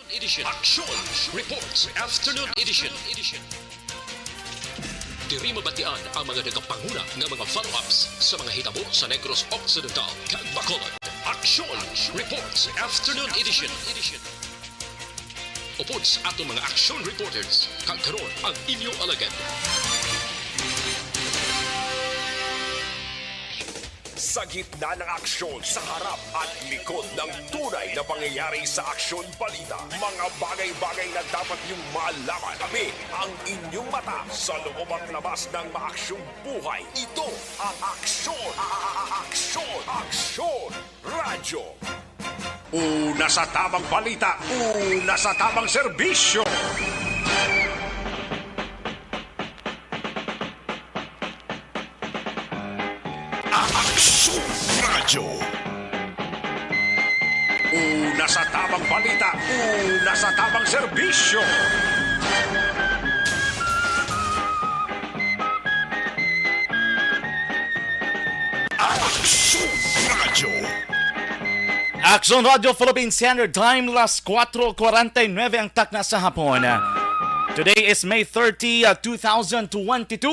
Edition. Action Reports Afternoon Edition. Diri mabatian ang mga nagapanguna ng mga follow-ups sa mga hitabo sa Negros Occidental, kag Bacolod. Action Reports Afternoon Edition. Upods ato mga action reporters, kag karon ang inyong alagad. Sa gitna ng aksyon, sa harap at likod ng tunay na pangyayari sa aksyon balita, mga bagay-bagay na dapat niyong malaman. Kami ang inyong mata sa loob at labas ng maaksyong buhay. Ito ang Aksyon! Aksyon! Radyo! Una sa tamang balita, una sa tamang serbisyo. Aksyon Radyo. Una sa tamang balita, una sa tamang serbisyo. Aksyon Radyo. Action Radio Philippine Standard Time, las 4:49 ang takna sa hapon. Today is May 30, 2022.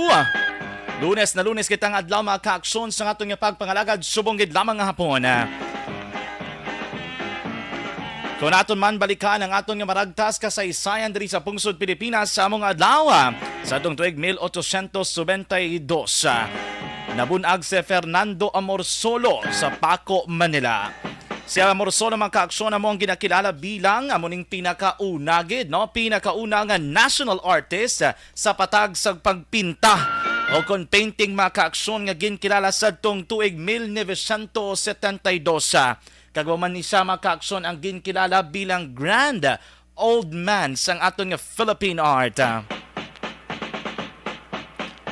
Lunes na lunes kitang adlaw mga ka-aksyon sa atong pagpangalagad subong gid lamang nga hapon. Kung aton man balikan ang aton nga maragtas kasaysayan diri sa pungsod Pilipinas sa among adlaw sa atong tuig 1892. Nabunag si Fernando Amorsolo sa Paco, Manila. Si Amorsolo mga ka-aksyon mo ang ginakilala bilang amuning pinakaunagid, pinakauna nga national artist sa patag sa pagpinta o kon painting mga ka-aksyon nga ginkilala sa tong tuig 1972. Kagwaman ni siya mga ka-aksyon ang ginkilala bilang Grand Old Man sang aton nga Philippine art.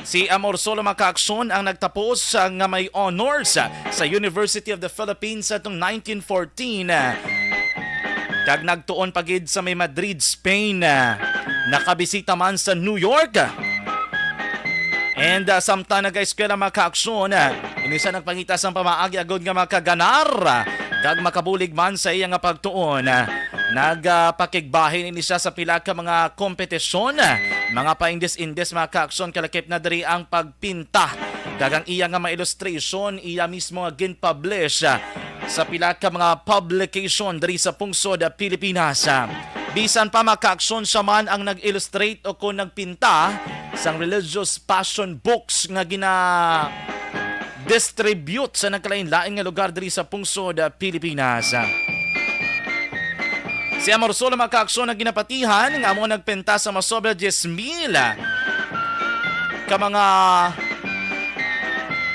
Si Amorsolo mga ka-aksyon ang nagtapos nga may honors sa University of the Philippines sa itong 1914. Kag nagtuon pagid sa may Madrid, Spain. Nakabisita man sa New York. And samtang nag-eskwela mga ka-aksyon, inisa nagpangita sa pamaagi agad nga makaganar. Kag makabulig man sa iya nga pagtuon. Nagpakigbahin ini siya sa pila ka mga kompetisyon, mga paindis-indis mga ka-aksyon kalakip na diri ang pagpinta. Kagang iya nga mga illustration, iya mismo nga gin-publish sa pila ka mga publication diri sa pungsod Pilipinas. Bisan pa mga ka-aksyon siya man ang nag-illustrate o kung nagpinta sang religious passion books nga distribute sa nagkalain-laing nga lugar diri sa pungsod Pilipinas. Si Amorsolo mga ka-aksyon na ginapatihan nga mo nagpenta sa masobra 10,000 ka mga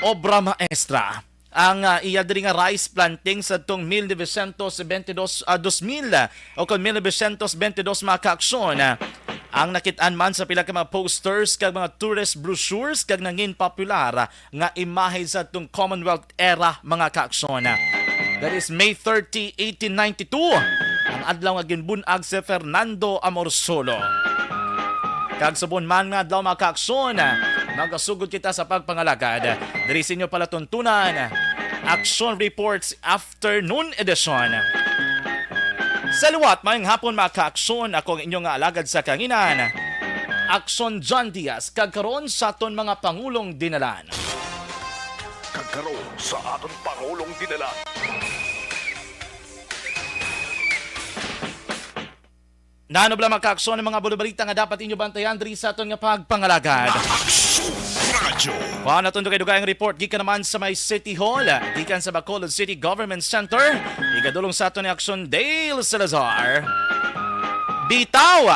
obra maestra. Ang iya diri nga rice planting sa tong 1922 2000 o kon 1922 mga ka-aksyon. Ang nakitaan man sa pila ka mga posters kag mga tourist brochures kag nangin popular nga imahe sa tong Commonwealth era mga ka-aksyon. That is May 30, 1892. Ang adlaw nga ginbunag si Fernando Amorsolo. Kag subon man nga adlaw mga ka-aksyon, magasugod kita sa pagpangalagad. Diri sa inyo palatuntunan, Action Reports Afternoon Edition. Sa liwat, mayang hapon mga ka-aksyon, ako ang inyong alagad sa kanginan. Action John Diaz, kagkaroon sa aton mga Pangulong dinalan. Kagkaroon sa aton Pangulong dinalan. Nanobla mga ka-aksyon ng mga bulubalita nga dapat inyo bantayan diri sa aton nga pagpangalagad. Aksyon Radyo. Kuha na itong dugay-dugay ang report gikan naman sa may City Hall, gikan sa Bacolod City Government Center. Igadulong sa aton ni Aksyon Dale Salazar. Bitaw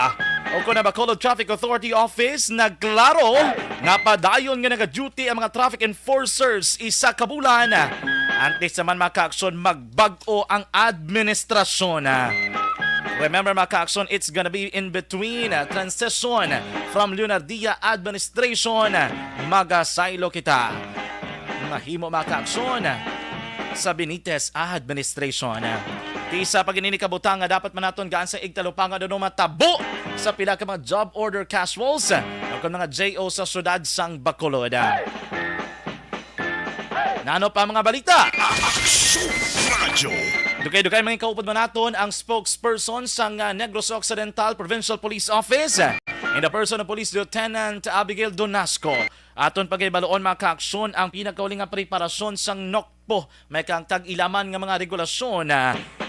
o kung na Bacolod Traffic Authority Office nagklaro nga padayon nga nag-duty ang mga traffic enforcers isa ka bulan. Antes naman mga ka-aksyon magbag-o ang administrasyon. Remember mga ka-aksyon, it's gonna be in between transition from Leonardia administration. Magasaylo kita. Mahimo mga ka-aksyon sa Benitez administration. Kisa pag ininikabutan nga dapat manaton gaan sa igtalupang nga doon matabo sa pila ka mga job order casuals o kung mga JO sa syudad sang Bacolod. Nano pa mga balita? Aksyon Radyo. Dugay-dugay mga kaupod man naton ang spokesperson sa Negros Occidental Provincial Police Office in the person of Police Lieutenant Abigail Donasco. Aton pagibaloon mga kaaksyon ang pinakauling nga preparasyon sang NOCPO. May kang tag-ilaman nga mga regulasyon.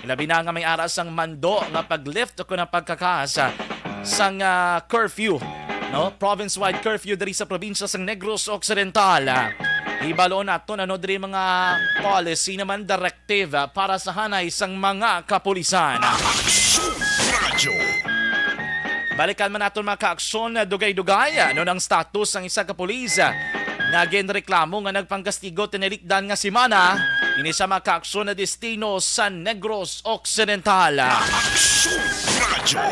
Ilabi na nga may aras ang mando nga paglift o ng pagkakasa sang curfew. No? Province-wide curfew diri sa probinsya sang Negros Occidental. Ibaloon naton ano diri mga policy naman directive para sa hanay sang mga kapulisan. Radyo. Balikan man naton mga kaaksyon na dugay-dugay ano ng status ng isa ka pulis nga ginreklamo nga nagpangkastigo tinilikdan nga semana ini sa mga kaaksyon na destino sa Negros Occidental. Radyo.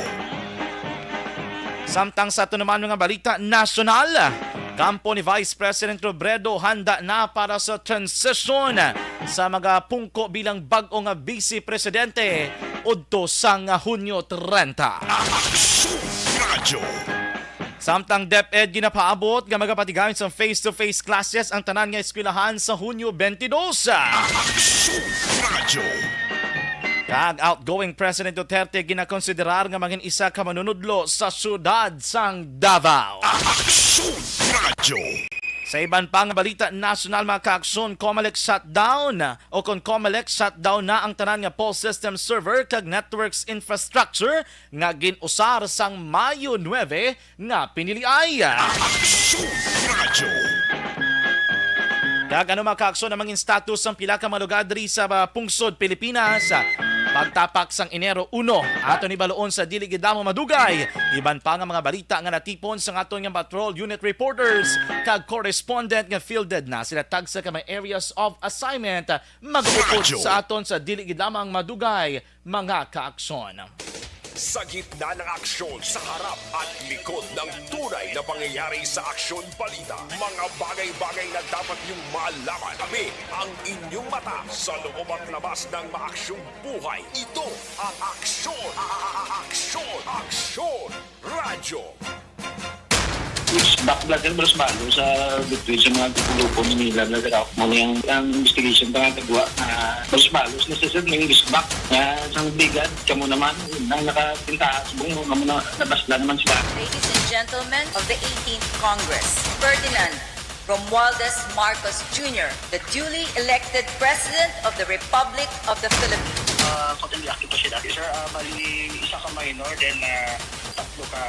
Samtang sa ito naman mga balita nasyonal, kampo ni Vice President Robredo handa na para sa transition sa mga pungko bilang bag-ong Vice Presidente udto sang Hunyo 30. Radyo. Samtang DepEd ginapaabot nga magapatigamit sa face-to-face classes ang tanan nga eskwelahan sa Hunyo 22. Radyo. Kag outgoing President Duterte ginakonsiderar nga maging isa ka manunudlo sa syudad sang Davao. Radyo. Sa iban pang balita nasyonal mga kaaksyon, COMELEC shutdown o kung COMELEC shutdown na ang tanan nga POS system server kag networks infrastructure nga ginusar sang Mayo 9 nga piniliay. Radyo. Kag ano mga kaaksyon ang mangin status ng pila ka mga lugar diri sa pungsod Pilipinas. Pagtapak sang Enero 1, ato ni baloon sa dili gid mo madugay. Iban pa nga mga balita nga natipon sa aton nga patrol unit reporters kag correspondent nga fielded na sila tagsa ka may areas of assignment mag-upod sa aton sa dili gid lamang madugay mga kaaksyon. Sa gitna ng aksyon, sa harap at likod ng tunay na pangyayari sa Aksyon Balita. Mga bagay-bagay na dapat niyong malaman. Kami ang inyong mata sa loob at labas ng maaksyong buhay. Ito ang Aksyon! Aksyon! Radyo! It's backblood and mas malo sa between sa mga grupo ni Mila nagaraw mo yung investigation ba kagwa mas malo sa session ng back na sang bigat kamo naman nang nakapinta sa buong mo na nabasla naman sila. Ladies and gentlemen of the 18th Congress, Ferdinand Romualdez Marcos Jr., the duly elected President of the Republic of the Philippines. Kontinlaki pa siya dati. Sir, mali isa ka minor, then tatlo ka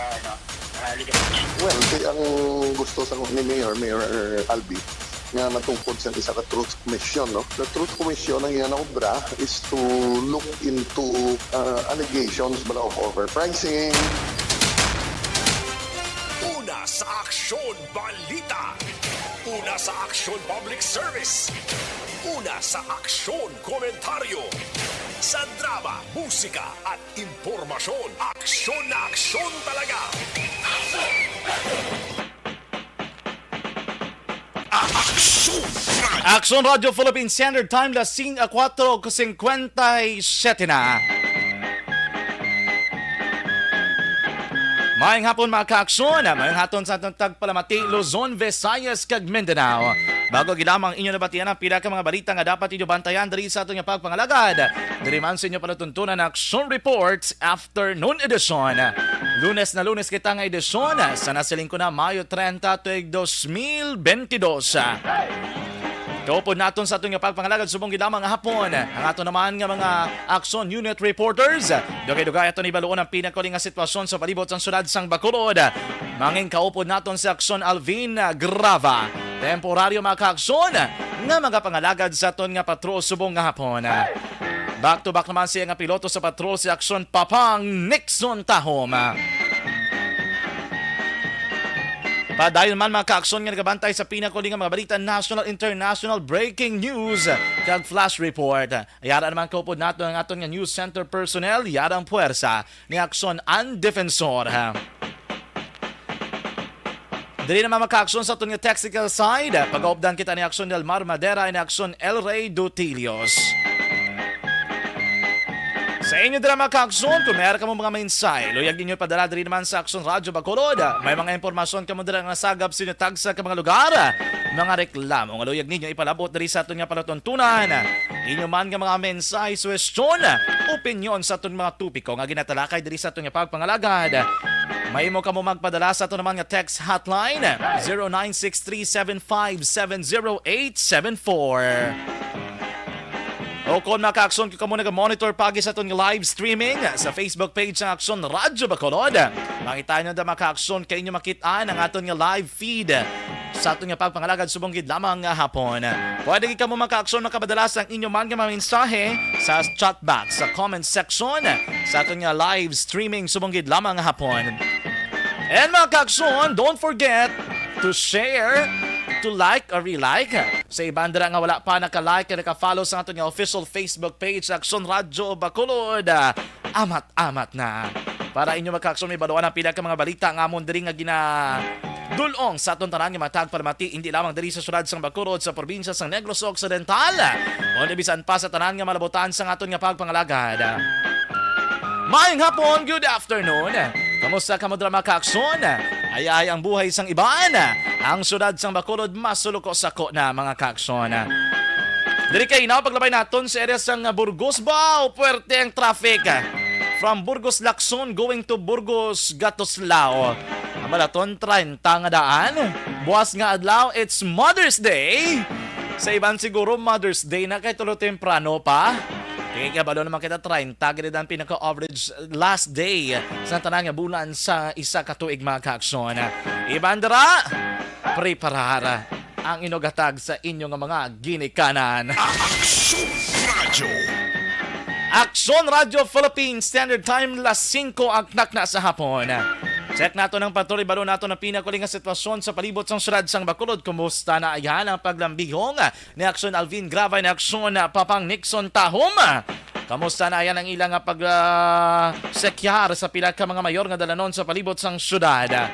legal. Well, ang gusto sa ni Mayor Albi nga matungkol sa isa ka Truth Commission, no? The Truth Commission ang iyang obra is to look into allegations of overpricing. Una sa Aksyon Balita. Una sa Aksyon Public Service. Una sa Aksyon Komentaryo. Sa drama, musika at impormasyon. Aksyon na aksyon talaga. Aksyon Radio Philippine Standard Time lasing 4:57 na. Maayong hapon mga kaaksyon, maayong haton sa atong tagpalamati, Luzon, Visayas, kag Mindanao. Bago gilamang inyo nabatian ang pila ka mga balita nga dapat inyo bantayan diri sa atong pagpangalagad. Diri man sa inyo palatuntunan ng Action Reports Afternoon Edition. Lunes na lunes kita nga edisyon sa nasiling ko na Mayo 30, 2022. Kaupod naton sa atong pagpangalagad subong gidamang hapon. Ang ato naman nga mga Action Unit Reporters. Dugay-dugay ato ni baloon ang pinakaling nga sitwasyon sa palibot sang syudad sang Bacolod. Manging kaupod naton sa Action Alvin Grava. Temporaryo mga kaaksyon nga mga pangalagad sa aton nga patrol subong nga hapon. Back to back naman siya nga piloto sa patrol si Action Papang Nixon Tahom. Padayon man mga kaaksyon nga nagabantay sa pinakuling mga balita national, international, breaking news kag flash report. Yara naman kaupod nato ang aton nga news center personnel, yara ang puwersa ni Aksyon ang Defensor. Dili naman makaaksyon sa aton nga technical side, pag-aupdan kita ni Aksyon Del Mar Madera ni Aksyon El Rey Dutilios. Sa inyo drama ka-aksyon, kung meron ka mo mga mensahe, luyag ninyo padala diri naman sa Aksyon Radyo Bacolod. May mga impormasyon ka mo dira nga sagap sa inyo tagsa ka mga lugar. Mga reklamo nga luyag ninyo ipalabot diri sa aton nga palatuntunan. Inyo man nga mga mensahe, suwestyon, opinyon sa aton mga tupiko nga ginatalakay diri sa aton nga pagpangalagad. May mo ka mo magpadala sa aton naman nga text hotline 096375708774. O kung maka-aksyon ka mo nag-monitor pagi sa itong live streaming sa Facebook page ng Aksyon Radyo Bacolod. Makita nyo na maka-aksyon kayo nyo makitaan ang aton nga live feed sa aton nga pagpangalagad subonggid lamang nga hapon. Pwede ka mo maka-aksyon makabadalas ang inyo man nga mga mensahe sa chat box, sa comment section sa aton nga live streaming subonggid lamang nga hapon. And mga ka-aksyon, don't forget to share, to like or re-like. Sa ibang dira nga wala pa naka-like at naka-follow sa aton nga official Facebook page Aksyon Radyo Bacolod. Amat-amat na. Para inyo magka-aksyon may baluan ang pila ka mga balita nga amon diri nga dulong sa aton tanan nga matag paramati hindi lamang diri sa syudad sang Bacolod sa probinsya sang Negros Occidental. O bisan pa sa tanan nga malabutan sang aton nga pagpangalagad. Maayong hapon, good afternoon. Kamusta ka mo drama ka-aksyon? Ay ang buhay sang iban. Ang syudad sang Bacolod masuluko-sako na mga ka-aksyon. Diri kay paglabay naton sa area sang Burgos ba o puwerte ang traffic. From Burgos Lacson going to Burgos Gatoslao. Amalaton 30 nga daan. Buwas nga adlaw, it's Mother's Day. Sa iban siguro Mother's Day na kay tulo temprano pa. Tingin ka ba doon naman kita 30, ganit ang pinaka-average last day sa tanang nga bulan sa isa katuig mga ka-aksyon. Ibandara, preparara ang inugatag sa inyong mga ginikanan. Aksyon Radyo. Aksyon Radyo Philippines Standard Time, las 5 aknak na sa hapon. Check nato ng patuloy balo nato ng pinakuling nga sitwasyon sa palibot sang syudad sang Bacolod. Kumusta na ayan ang paglambihong ni Aksyon Alvin Gravay ni Aksyon Papang Nixon Tahom? Kamusta na ayan ang ilang sekyar sa pila ka mga mayor nga dalanon sa palibot sang syudad?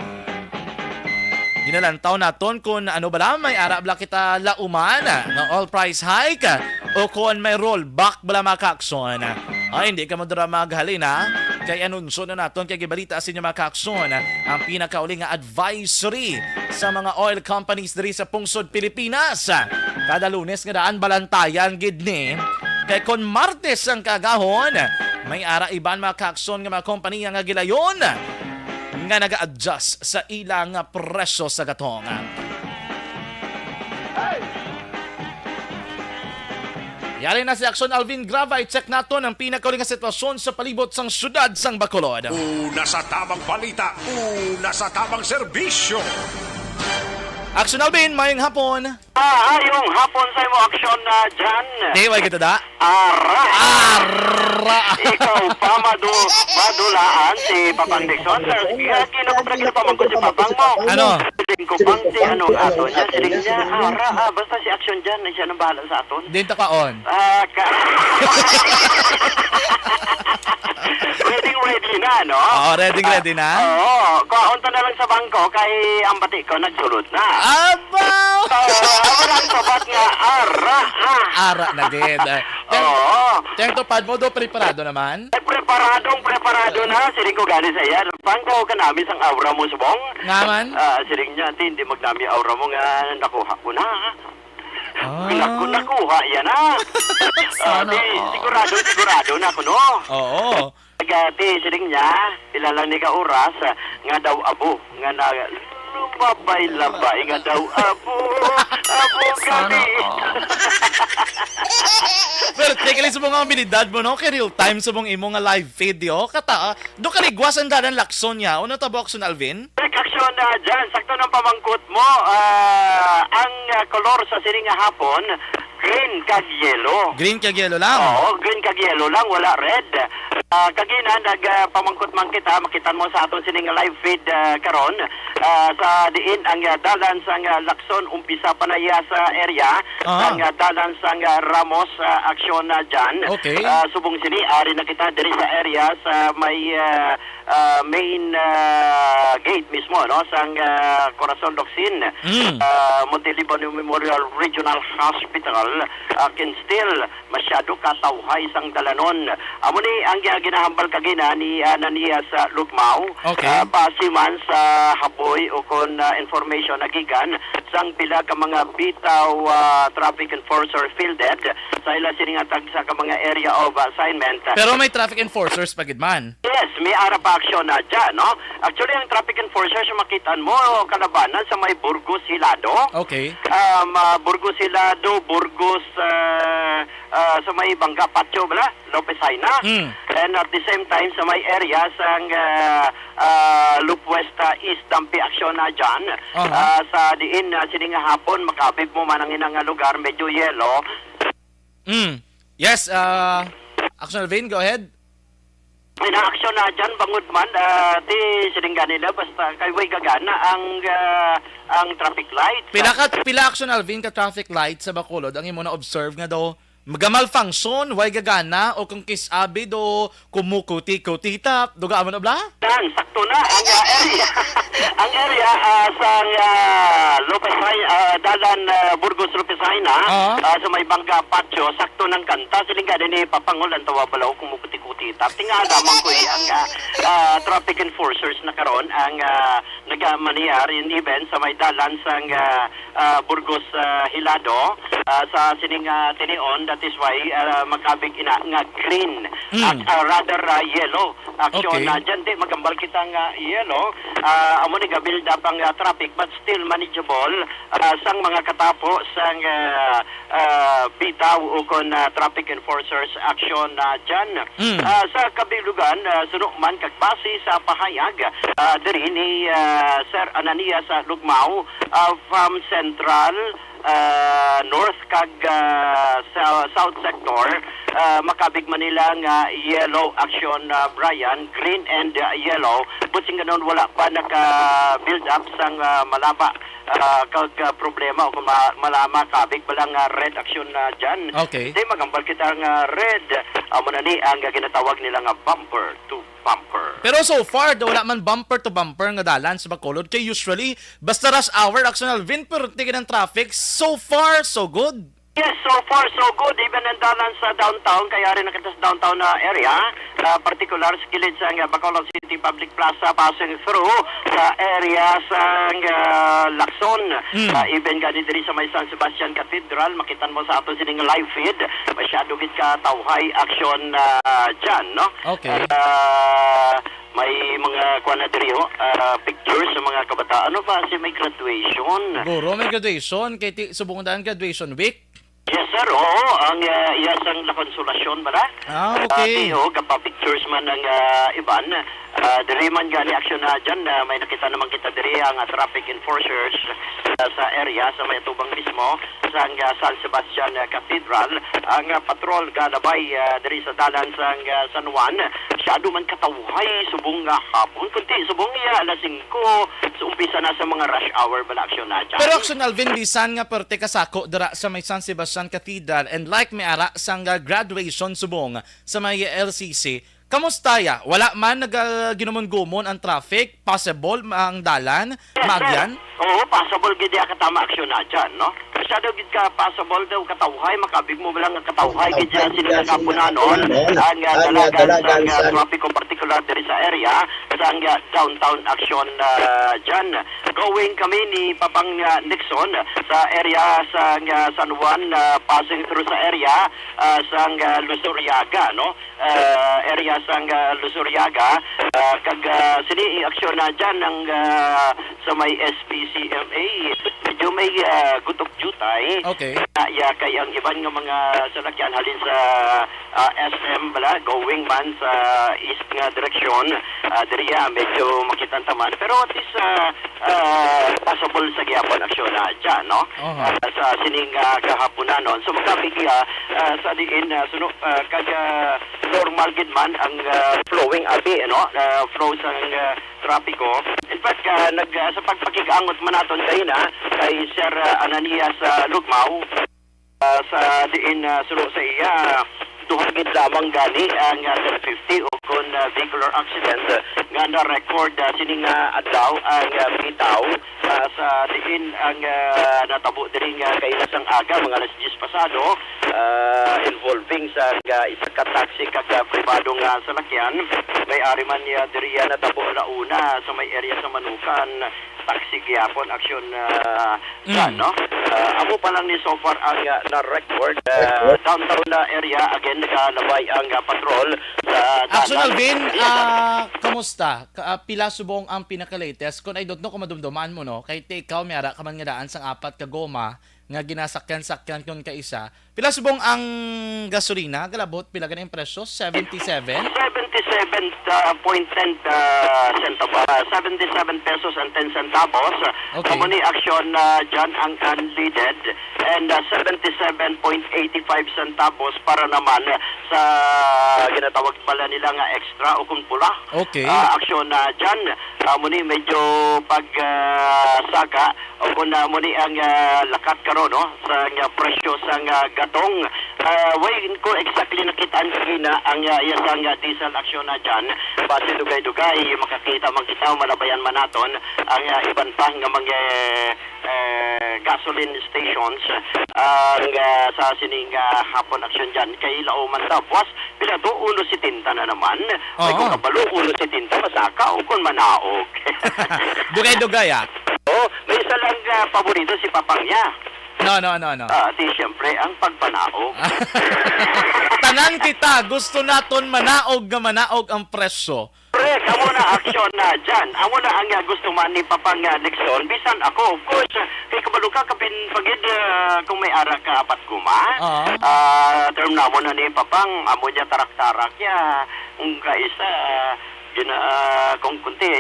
Ginalantaw naton kung ano ba may arab la kita lauman ng all price hike o kung may rollback bala mga ka-aksyon. Ay, hindi ka mo dira maghalin ha. Kay anunsyo na naton kay gibalita sa inyo mga ka-aksyon ang pinakauli nga advisory sa mga oil companies diri sa pungsod Pilipinas. Kada Lunes nga daan balantayan gid ni. Kay kon Martes ang kagahon, may ara iban mga ka-aksyon nga mga kompanya nga gilayon nga naga-adjust sa ilang presyo sa gatong. Yari na si Aksyon Alvin Gravay, check nato ang pinakauli nga sitwasyon sa palibot sang syudad sang Bacolod. Una sa tamang balita, una sa tamang serbisyo. Aksyon Alvin, mayong hapon. Yung hapon sa mo aksyon na dyan. Di, way kita da? Ara! Ikaw pa madulaan si Papang Nixon. Kinukupra kita pa man ko si Papang mo. Ano? Siling ko pang si anong aton niya. Siling niya, ara, basta si aksyon dyan, na siya nang bahala sa aton. Dinta ka on. Ready na, no? Oo, ready na. Oo, kaunta na lang sa bangko kay ang bati ko nagsulod na. Abaw! Walang sabat nga, Ara na gid. Oo. Teng tupad mo do preparado naman? Ay, preparado na. Siling ko gani sa iya. Bangko ka namin sang aura mo subong. Ngaman? Siling niya, hindi magdami aura mo nga nakuha ko na. Nakuha yan na. Sigurado na ko, no? Oo. Agati, siling niya, ilalang ni ka oras, nga daw abo, nga na lumabay-labay, nga daw abo gani. Pero teka sa mga abilidad mo, no? Kay real time sa mga imo nga live video, kata, do ka ligwas ang dadan lakson niya. Ano tabo Aksyon Alvin? Aksyon na dyan, sakto ng pamangkot mo, ang kolor sa siling nga hapon, green kag yellow. Green kag yellow lang? Oo, green kag yellow lang, wala red. Kagina, nagpamangkot man kita, makitan mo sa aton sining live feed karon sa diin ang dalan sang Lacson, umpisa pa na iya sa area, ang dalan sang Ramos, aksyon na dyan. Okay. Subong sini, ari na kita diri sa area sa may main gate mismo, no, sang Corazon Locsin, Monteliban Memorial Regional Hospital. vehicle can still masyado katawhay sang dalanon. Amo ni ang ginahambal kagina ni Ananias sa Lugmao. Okay. Pasiman sa hapoy o kon information nagigan sang pila ka mga bitaw traffic enforcer fielded sa ila siningatag sa ka mga area of assignment. Pero may traffic enforcers pagidman. Yes, may ara pa aksyon na dyan, no? Actually, ang traffic enforcers, makitaan mo, kalabanan sa may Burgos Hilado. Okay. Burgos Hilado, Burgos sa may Bangka Patio, bala? Lopez Haina. And at the same time, sa may area sang Loop West East, dampi aksyon na dyan. Sa diin, sininga hapon, makabib mo man ang inang lugar, medyo yellow. Yes, Action Alvin, go ahead. May na-aksyon na dyan, bangod man, di sininga nila, basta kay way gagana ang traffic light. Pila Action Alvin ka traffic light sa Bacolod ang imo na observe nga daw magamalfunction, way gagana o kung kisabi do kumukuti-kuti tap, duga man obla? Dan, sakto na ang area. Ang area sa Lopez Dalan Burgos Lopez Haina sa may Bangka Patio, sakto ng kanta silinga din ni papangulan tawa balaw kumukuti-kuti tap. Tingala lamang ko ang traffic enforcers na karon ang nagamaniyar in event sa may dalan sang Burgos Hilado sa sining tinion. That is why makabig ina nga green rather yellow action na dyan di magambal kita nga yellow amo ni gabil dapang traffic but still manageable sang mga katapo sang bitaw o kon traffic enforcers action na dyan sa kabilugan sunod man kagbase sa pahayag diri ni Sir Ananias sa Lugmao from Central North kag South sector makabig Manila nga yellow action Brian, green and yellow but sing ganon wala pa naka build up sang malaba kag problema o malama kabig balang red action na dyan. Okay. Di magambal kita nga red amo na ni ang ginatawag nila nga bumper to bumper. Pero so far, wala man bumper to bumper nga dalan sa Bacolod. Kay usually, basta rush hour, Action Alvin, pero tigil ng traffic, so far, so good. Yes, so far so good. Even ang dalan sa downtown, kaya rin nakita sa downtown na area, particular sa kilid sa Bacolod City Public Plaza, passing through sa area sa Lacson. Even ganit rin sa may San Sebastian Cathedral, makitan mo sa ato sining live feed, masyado git ka tawhay action dyan, no? Okay. May mga kuha na diri pictures sa mga kabataan. Ano ba? Kasi may graduation. Buro, may graduation. Kay subong daan graduation week. Yes, sir. Oo. Ang iyasang La Consolasyon ba na? Okay. Kapag-pictures man ng iban. Diri man gali action na dyan. May nakita naman kita diri ang traffic enforcers sa area, sa may tubang mismo, sa San Sebastian Cathedral. Ang patrol galabay diri sa dalan sa San Juan. Masyado man katawhay, subong hapon. Kunti, subong iya, alas 5. So, umpisa na sa mga rush hour bala action na dyan. Pero Action Alvin, bisan nga perte kasako dira sa may San Sebastian Cathedral and like may ara sang graduation subong sa may LCC. Kamusta ya? Wala man ginumon-gumon ang traffic? Possible ang dalan? Magyan? Oo, possible gid ya katama action na dyan, no? Masyado gid ka possible daw katawhay, makabig mo lang ang katawhay gid dyan sila kapunanon ang dalagan sa traffic in particular diri sa area sa downtown action dyan. Going kami ni Papang Nixon sa area sa San Juan, passing through sa area sa Lusuriaga, no? Area sa Lusuriaga kag sini action na dyan ang sa may SPCMA medyo may gutok jutay. Okay. Kay ang iban nga mga salakyan halin sa SM bala going man sa east nga direksyon diriya medyo makitan taman pero at least possible sa gyapon aksyon na dyan, no? Sa sining kahaponanon so magkabigya sa diin suno kag normal gid man ang flowing abi, no? Flow sa trapiko. In fact, sa pagpakigangot man naton kay Sir Ananias Lugmao sa diin suno sa iya tuhagid lamang gani ang 750 o kon vehicular accident nga na-record sining adlaw ang bitaw sa diin ang natabo diri kailasang aga mga alas 10 pasado involving sa isa ka taxi kag pribadong salakyan may ari man niya diri natabo launa sa may area sa Manukan taxi gyapon aksyon no amo pa lang ni so far ang na-record downtown na area again nakalabay ang patrol sa Action Alvin, kamusta? Pila subong ang pinaka-latest? Kung I don't know kung madumdumaan mo, no? Kay ikaw, mayara ka man nga daan sang 4 ka goma nga ginasakyan-sakyan kung kaisa. Pila subong ang gasolina? Galabot, pila ganang presyo? 77? 77.10 77 pesos and 10 centavos. Okay. Kamuni aksyon dyan ang unleaded and 77.85 centavos para naman sa ginatawag pala nila nga extra o kung pula. Okay. Aksyon dyan. Muni medyo saka o kung muni ang lakat karon no sa presyo sa gatong. Way ko exactly nakitaan kagina ang yasang diesel aksyon na dyan. Base dugay-dugay makakita man kita malabayan man naton ang iban pa nga mga gasoline stations ang sa sining hapon aksyon dyan kay lauman tapos pila to 1.70 na naman. May kung kabalo 1.70 masaka o kung manaog. Dugay-dugay, May isa lang paborito si Papangya. No. Di siyempre ang pagpanaog. Tanan kita, gusto naton manaog ang presyo. Pre, amo na aksyon na dyan. Amo na ang gusto man ni Papang Nixon. Bisan ako, of course, kay kabalo ka kapin pagid kung may ara ka apat kuma. Term na mo na ni Papang, amo niya tarak-tarak ya. Kung kaisa, kung kunti,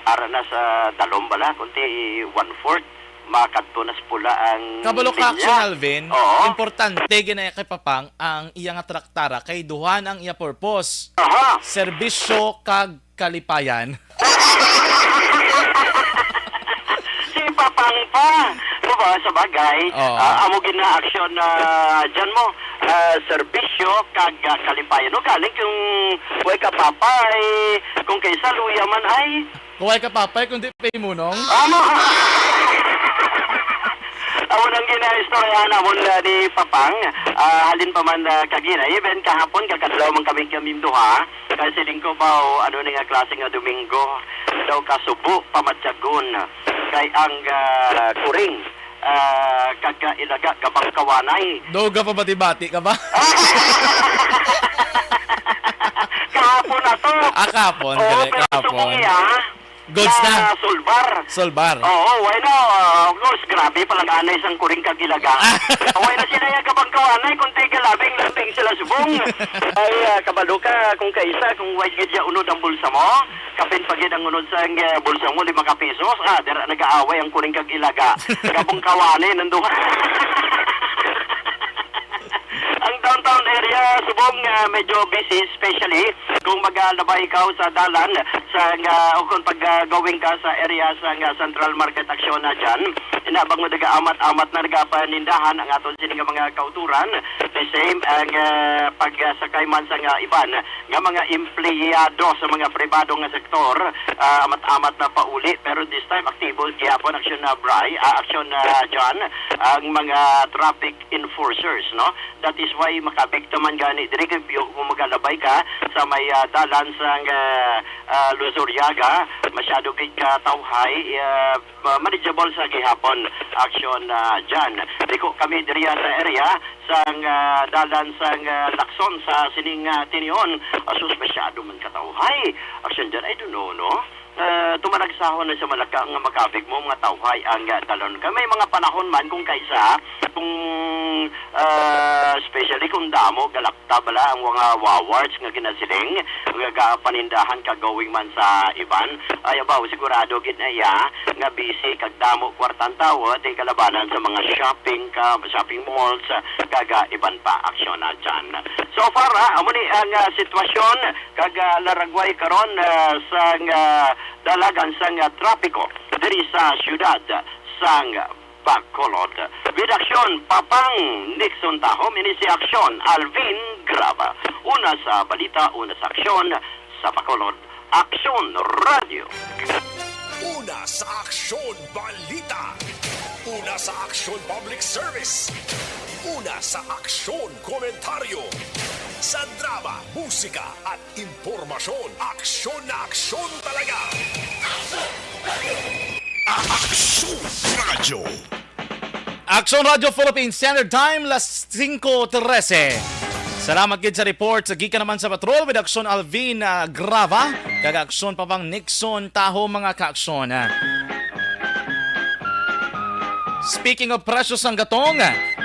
ara na sa dalom bala, kunti 1/4. Makatunas pula ang Kabalo ka, Action Alvin, Oo. importante ginaya kay Papang ang iyang traktara kay duhan ang iya purpose. Aha. Serbisyo kag kalipayan. Si Papang pa. Diba, sa bagay, Oo. amo gina-aksyon dyan mo, serbisyo kag kalipayan. No, galing kung huwag ka papay, kung kaysa luya man ay, Kuway ka papay kundi pay munong. amo! Amo nang gina-istoryahan amon ni Papang, halin pa man kagina, even kahapon kakadlaw man kami duha, kasi lingko pa ano nga klase nga Domingo, daw kasubo pamatyagon, kay ang kuring, kagailaga kabang kawanay. Doga pa bati-bati ka ba? Kahapon na to. Kapon, Oo, gali, pero kapon. sumuya, Goods na. Sulbar. Solbar. Oo, why na, of course, grabe palang anay sang kuring kagilaga. Why na sila yung kabang kawanay, kung tiga labing sila subong. Ay, kabalo ka, kung kaisa, kung white gadya unod ang bulsa mo, kapin pagid ang unod sa bulsa mo, 5 pesos, dera nag-aaway ang kuring kagilaga. Kabang kawanay, nanduha. Ang downtown area, subong medyo busy, especially kung maglabay ikaw sa dalan sa o kung paggawing ka sa area sa Central Market Action na dyan, inabang mo amat-amat na nagapanindahan ang aton sining mga kauturan. The same ang pagsakay man sa iban nga mga empleyado sa mga pribado nga sektor, amat-amat na pauli, pero this time aktibo gyapon action na action na dyan ang mga traffic enforcers, no? That is why makabikta man gani diri kung magalabay ka sa may dalan sa Luzuriaga, masyado kay katawhay, manageable sa gihapon action dyan. Diko kami diri sa area sa dalan sa Lacson sa sining Tinion, asus masyado man katawhay action dyan. I don't know, no? Tumanagsahon na sa Malaka nga makabig mo mga tawhay ang dalon ka. May mga panahon man kung kaisa, kung especially kung damo, galakta bala ang mga wawards nga ginasiling, nga panindahan kagawing man sa iban. Ay ba, sigurado ginaya nga busy kag damo kwartang tawo, di kalabanan sa mga shopping malls, kaga iban pa aksyon na dyan. So far, amo ni ang sitwasyon kag laragway karon sa dalagan sang trapiko diri sa syudad sang Bacolod. With aksyon, Papang Nixon Taho, minisi aksyon, Alvin Graba. Una sa balita, una sa aksyon, sa Bacolod, Aksyon Radio. Una sa Aksyon Balita. Una sa Aksyon Public Service. Una sa Aksyon Komentaryo. Sa drama, musika at impormasyon, aksyon na aksyon talaga. Aksyon Radio. Aksyon Radio Philippine Standard Time, las 5:13. Salamat gid sa report. Gikan naman sa patrol with Aksyon Alvin Grava. Kag Aksyon pa bang Nixon Taho mga kaaksyon. Speaking of presyo sang gatong,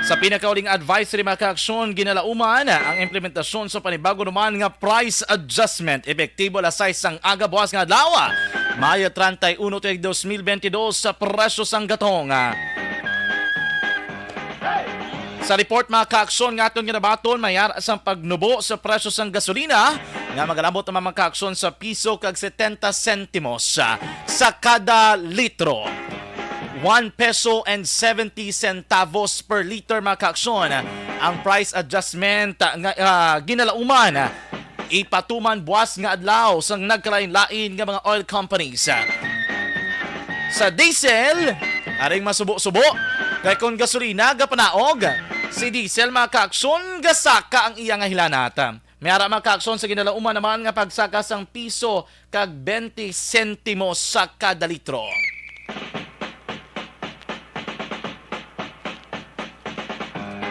sa pinakauling advisory mga kaaksyon, ginalauman ang implementasyon sa panibago naman nga price adjustment. Epektibo lasay sang aga buwas nga adlaw. Mayo 31 2022 sa presyo sang gatong. Sa report mga kaaksyon nga itong ginabaton, mayara sang pagnubo sa presyo sang gasolina nga magalabot naman mga kaaksyon sa piso kag 70 sentimos sa kada litro. 1 peso and 70 centavos per liter mga kaaksyon. Ang price adjustment nga ginalauman ipatuman buwas nga adlaw sang nagkalain-lain nga mga oil companies. Sa diesel, aring masubo-subo. Kaya kung gasolina gapanaog, si diesel mga kaaksyon gasaka ang iya nga hilanata. Mayara mga kaaksyon sa ginalauman naman nga pagsaka sang piso kag 20 sentimos sa kada litro.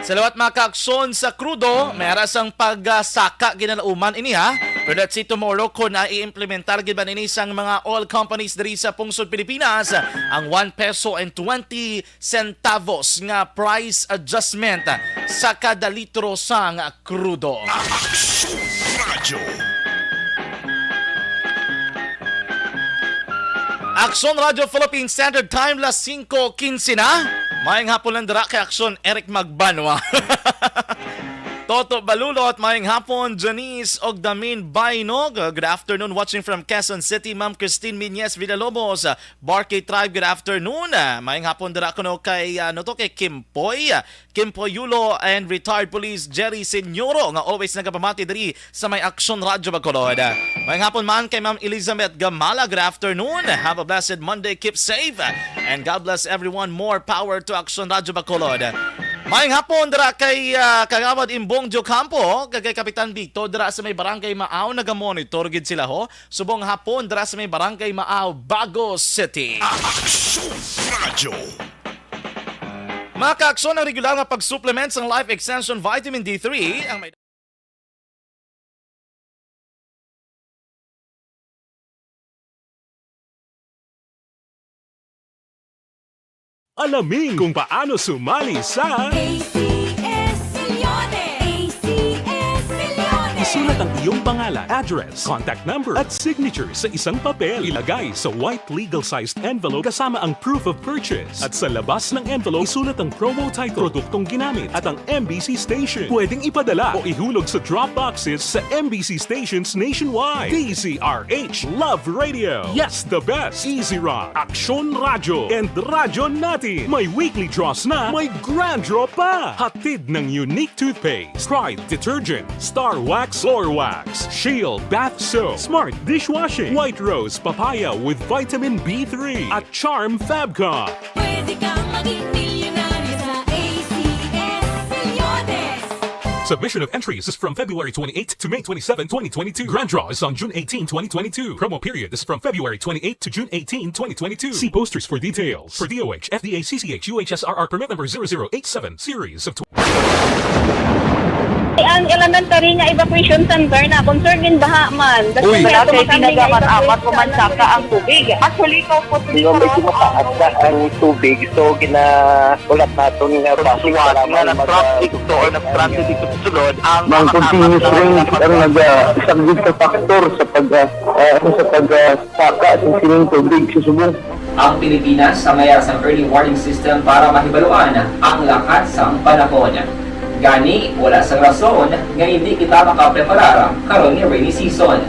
Sa lawat mga kaaksyon sa krudo, may arasang pagsaka ginalauman ini ha. Pero let's see tomorrow kung i-implementar gid ba nini sang mga oil companies diri sa pungsod Pilipinas ang 1 peso and 20 centavos nga price adjustment sa kada litro sang krudo. Aksyon Radio. Aksyon Radio Philippine Standard Time las 5:15 na. Mayang hapon lang dira kay Aksyon Eric Magbanwa. Toto Balulot, mayang hapon Janice Ogdamin Bainog. Good afternoon watching from Quezon City. Ma'am Christine Miñez Villalobos, Barkay Tribe. Good afternoon. Mayang hapon dira kuno kay kay Kimpoy Yulo and retired police Jerry Senyoro nga always nagapamati diri sa may Aksyon Radio Bacolod. Mayang hapon man kay Ma'am Elizabeth Gamala. Good afternoon. Have a blessed Monday. Keep safe and God bless everyone. More power to Aksyon Radio Bacolod. Mayang hapon dira kay Kagawad Imbong Diocampo, kay Kapitan Victo dira sa may Barangay Maaw, naga-monitor gid sila ho. Subong hapon dira sa may Barangay Maaw, Bago City. Aksyon Radio. Mga kaaksyon ang regular nga pag-supplement ng Life Extension Vitamin D3 ang may Alamin kung paano sumali sa ACS Millones! ACS Millones! isulat ang iyong pangalan, address, contact number at signature sa isang papel. Ilagay sa white legal-sized envelope kasama ang proof of purchase. At sa labas ng envelope, isulat ang promo title, produktong ginamit at ang MBC station. Pwedeng ipadala o ihulog sa drop boxes sa MBC stations nationwide. DZRH Love Radio. Yes, the best. Easy Rock, Aksyon Radio, and Radyo Natin. May weekly draws na, may grand draw pa. Hatid ng unique toothpaste, Pride Detergent, Star Wax Floor Wax, Shield Bath Soap, Smart Dishwashing, White Rose Papaya with Vitamin B3, at Charm Fabcon. Pwede kang maging milyonaryo sa ACS Millones! Submission of entries is from February 28 to May 27, 2022. Grand draw is on June 18, 2022. Promo period is from February 28 to June 18, 2022. See posters for details. For DOH, FDA, CCH, UHSRR permit number 0087, series of Ang elementary nga evacuation center na concern din baha man. Uy, kasi pinagamat-amat ko man saka ang tubig. Actually, ikaw po Medyo mataas na ang tubig. So, ulat natin nga pasuwat nga nag-traffic to or nag-transit dito sa sulod. Mang continuous range ang nag-isang sa factor sa pagsaka at sining tubig sa subong. Ang Pilipinas sa mayroon sa early warning system para mahibaluan ang lakas ng panahon. Gani, wala sa rason nga hindi kita makapreparar karon ni rainy season.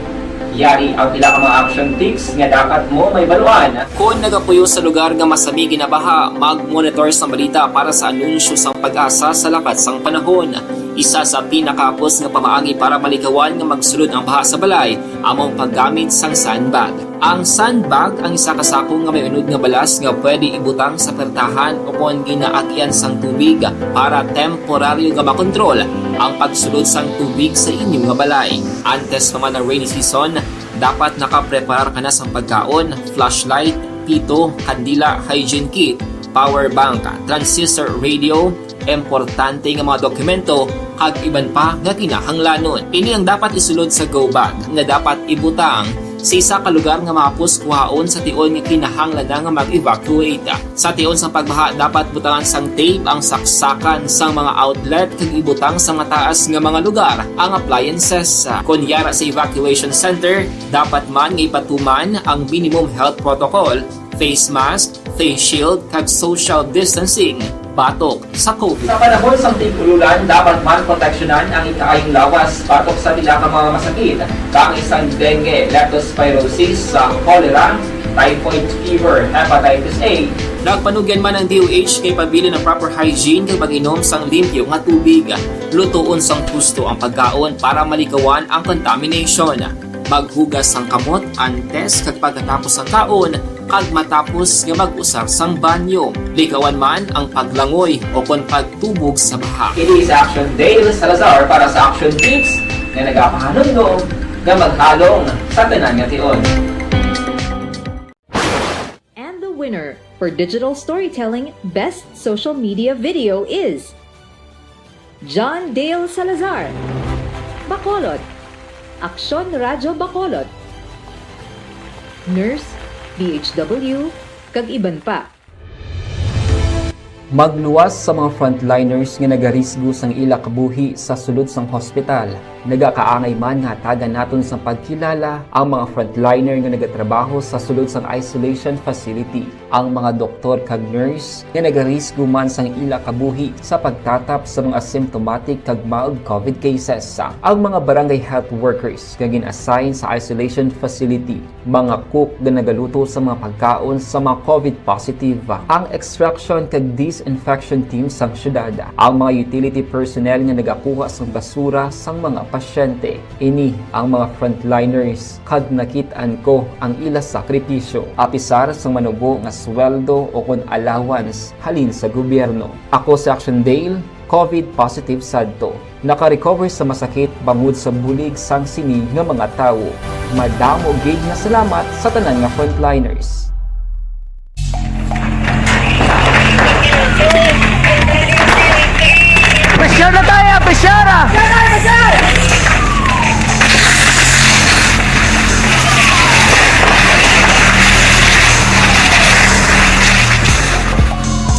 Yari ang pila ka mga action tips nga dapat mo may baluan. Kung nagapuyo sa lugar nga masami ginabaha, mag-monitor sa balita para sa anunsyo sa pag-asa sa lakat sang panahon. Isa sa pinakapos nga pamaagi para malikawan nga magsulod ang baha sa balay, among paggamit sang sandbag. Ang sandbag ang isa kasako nga may unod nga balas nga pwede ibutang sa pertahan upon ginaagyan sang tubig para temporaryo nga makontrol ang pagsulod sang tubig sa inyong nga balay. Antes naman ng rainy season, dapat nakapreparar ka na sang pagkaon, flashlight, pito, kandila, hygiene kit, power bank, transistor radio, importante nga mga dokumento kag iban pa nga kinahanglanon. Ini ang dapat isulod sa go bag nga dapat ibutang sa isa ka lugar nga mapus kuhaon sa tion nga kinahanglan nga mag-evacuate. Sa tion sa pagbaha dapat butangan sang tape ang saksakan sang mga outlet kag ibutang sa mataas nga mga lugar ang appliances. Kunyara sa evacuation center, dapat man nga ipatuman ang minimum health protocol, face mask, face shield kag social distancing batok sa COVID. Sa panahon sa tigululan, dapat man proteksyonan ang ikaayong lawas batok sa pila ka mga masakit, kang isang dengue, leptospirosis, cholera, typhoid fever, hepatitis A. Nagpanugyan man ang DOH kay pabili ng proper hygiene kay pag-inom sang limpyo nga tubig. Lutuon sang gusto ang pagkaon para malikawan ang contamination. Maghugas sang kamot antes kag pagkatapos ang kaon kag matapos nga mag-usar sang banyo. Likawan man ang paglangoy o kon pagtubog sa baha. It is Action Dale Salazar para sa Action Tips nga nagapahanundong nga maghalong sa tanan nga tion. And the winner for Digital Storytelling Best Social Media Video is John Dale Salazar, Bacolod, Aksyon Radyo Bacolod, Nurse, DHW, kag iban pa. Magluwas sa mga frontliners nga nagarisgo sang ila kabuhi sa sulod sang hospital. Nagakaangay man nga tagan naton sa pagkilala ang mga frontliner nga nagatrabaho sa sulod sang isolation facility. Ang mga doktor kag nurse nga nagarisgo man sang ila kabuhi sa pagtatap sa mga asymptomatic kag mild COVID cases. Ang mga barangay health workers nga gin-assign sa isolation facility, mga cook nga nagaluto sa mga pagkaon sa mga COVID positive, ang extraction kag disinfection team sang syudad, ang mga utility personnel nga nagakuha sang basura sang mga pasyente. Ini ang mga frontliners kag nakit-an ko ang ila sakripisyo apisar sang manubo nga sweldo o kon allowance halin sa gobyerno. Ako sa Action Dale, COVID positive sadto. Naka-recover sa masakit bangod sa bulig sang sini nga mga tawo. Madamo gid nga salamat sa tanan nga frontliners. Pressure na tayo! Pressure!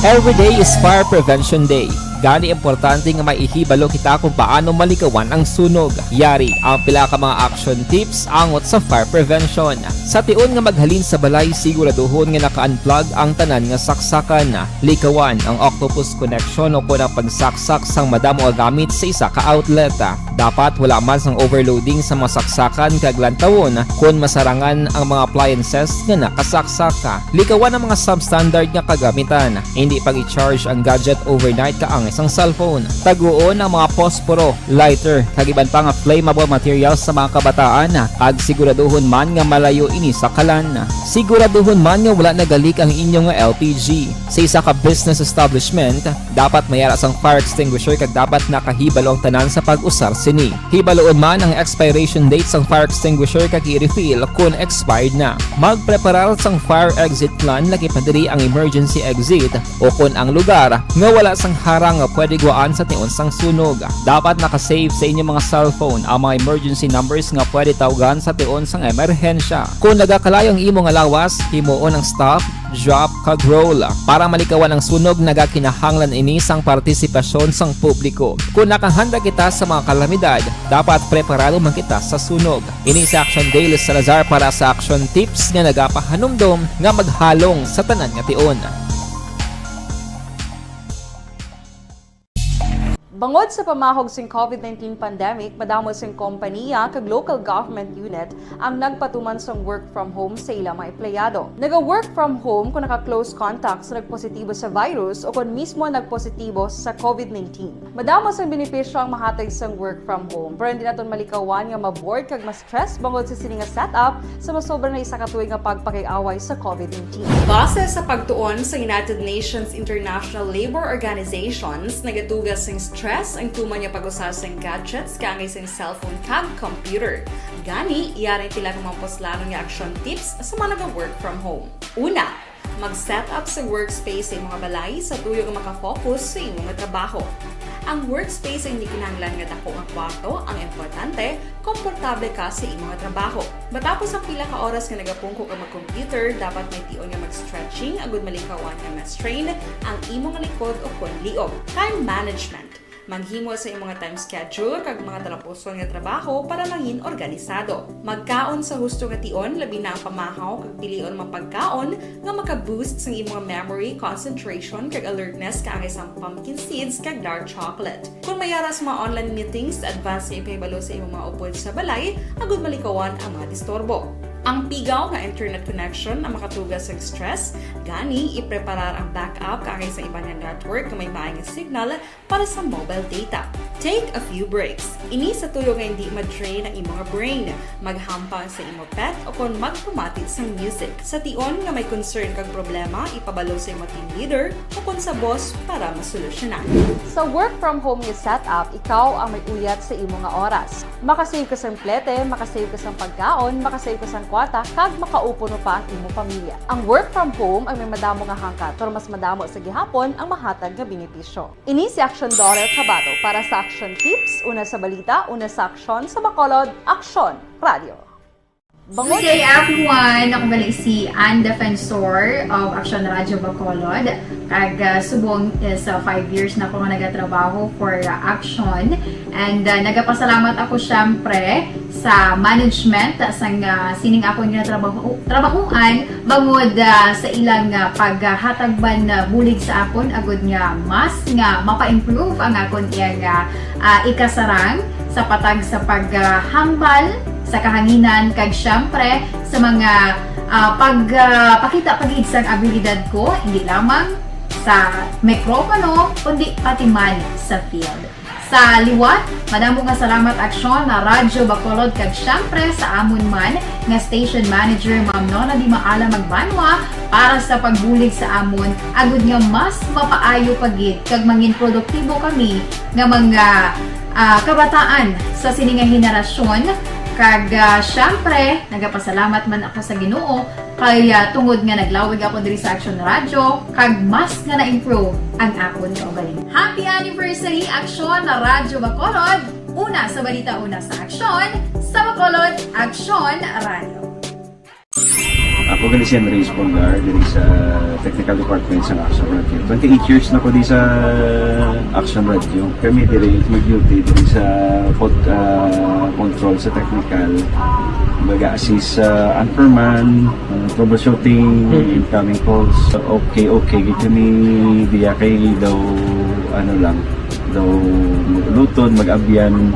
Every day is Fire Prevention Day. Gani importante nga maihibalo kita kung paano malikawan ang sunog. Yari ang pila ka mga action tips angot sa fire prevention. Sa tion nga maghalin sa balay, siguraduhon nga naka-unplug ang tanan nga saksakan. Likawan ang octopus connection o kung ang pagsaksak sang madamo nga gamit sa isa ka outlet. Dapat wala man sang overloading sa mga saksakan kag lantawon kung masarangan ang mga appliances nga nakasaksaka. Likawan ang mga substandard nga kagamitan. Hindi pag i-charge ang gadget overnight kaang isang cellphone. Taguon ang mga posporo, lighter, kag iban pa nga flammable materials sa mga kabataan. Ag siguraduhon man nga malayo ini sa kalan. Siguraduhon man nga wala nagalik ang inyong LPG. Sa isa ka business establishment, dapat mayara sang fire extinguisher kag dapat nakahibalo ang tanan sa pag-usar sini. Hibaloon man ang expiration date sang fire extinguisher kag i-refill kung expired na. Magpreparar sang fire exit plan lagi pa diri ang emergency exit o kung ang lugar nga wala sang harang nga pwede guaan sa tion sang sunog. Dapat nakasave sa inyong mga cellphone ang mga emergency numbers nga pwede tawagan sa tion sang emerhensya. Kung nagakalayo ang imong alawas, himuon ang stop, drop kag roll. Para malikawan ang sunog, nagakinahanglan ini sang partisipasyon sang publiko. Kung nakahanda kita sa mga kalamidad, dapat preparado man kita sa sunog. Ini sa Action Dale Salazar para sa Action Tips nga nagapahanumdom nga maghalong sa tanan nga tion. Bangod sa pamahog sing COVID-19 pandemic, madamo sing kompanya kag local government unit ang nagpatuman sang work from home sa ilang mga empleyado. Naga-work from home kung naka-close contact sa nagpositibo sa virus o kung mismo nagpositibo sa COVID-19. Madamo sang benepisyo ang mahatag sang work from home, pero hindi naton malikawan nga ma-bored kag ma-stress bangod sa sini nga setup sa masobra na isa ka tuig nga pagpakiaway sa COVID-19. Base sa pagtuon sa United Nations International Labour Organizations, nagatugas sing stress ang tuman niya pag-usas ng gadgets kangay sa cellphone kag computer. Gani, iyaring pila ng mga poslano nga action tips sa mga nag-work from home. Una, mag-set up sa workspace sa mga balay sa tuyo nga makafocus sa imong trabaho. Ang workspace ay hindi kinahanglan nga dako ang kwarto, ang importante, komportable ka sa imong trabaho. Matapos ang pila ka oras nga nagapungko ka mag-computer, dapat may tion nga mag-stretching agud malikawan nga ma-strain ang imong likod o kon liog. Time management. Maghimo sa imong time schedule kag mga talapuson nga trabaho para maging organisado. Magkaon sa husto nga tion, labi na ang pamahaw kag pilion mapagkaon nga maka-boost sa imong memory, concentration kag alertness kaangay sa pumpkin seeds kag dark chocolate. Kung mayaras mga online meetings, advance nga ipahibalo sa imong mga upod sa balay, agud malikawan ang mga disturbo. Ang pigaw nga internet connection ang makatugas sa stress, gani ipreparar ang backup kaangay sa ibang network na may maayong signal para sa mobile data. Take a few breaks. Ini sa tuyo nga hindi ma-drain ang imong brain, maghampang sa imong pet o kung magpumatid sa music. Sa tion nga may concern kag problema, ipabalo sa imong team leader o kung sa boss para masolusyonan. Sa work from home nga setup, ikaw ang may uyat sa imong nga oras. Makasave ka sa plete, makasave ka sa pagkaon, makasave ka sa kwata, kag makaupo no pa ang imong pamilya. Ang work from home ay may madamo nga hangkat, pero mas madamo sa gihapon ang mahatag nga benepisyo. Ini si Action Daughter Cabato para sa Action Tips, una sa balita, una sa aksyon, sa Bacolod, Action Radio. Good day everyone! Ako balik si Ann Defensor of Action Radio Bacolod. Kag subong is 5 years na ako nga nagatrabaho for Action. And nagapasalamat ako syempre sa management sang sining ako nga trabahuan bangod sa ilang paghatagban bulig sa akon agud nga mas nga mapa-improve ang akon iyang ikasarang sa patag sa paghambal sa kahanginan kag syempre sa mga pagpakita pag-id sang abilidad ko hindi lamang sa mikropono kundi pati man sa field. Sa liwat, madamo nga salamat Aksyon na Radyo Bacolod kag syempre sa amon man nga station manager Ma'am Nona Di Maala Magbanwa para sa pagbulig sa amon agud nga mas mapaayo pagid kag mangin produktibo kami nga mga kabataan sa sining nga henerasyon. Kag syempre, nagapasalamat man ako sa Ginoo kay tungod nga naglawig ako diri sa Action Radio kag mas nga na-improve ang akon nga ugaling. Happy anniversary Action na Radyo Bacolod! Una sa balita, una sa aksyon, sa Bacolod, Action Radio. Ako gali si Andres Polgar diri sa Technical Department sa Action Radio. 28 years na ko di sa Action Radio. Kami diri mag-duty diri sa control sa technical. Mag-assist sa anchorman, troubleshooting, incoming calls. Okay. Gito ni diya kay daw daw lutod, mag-abyan,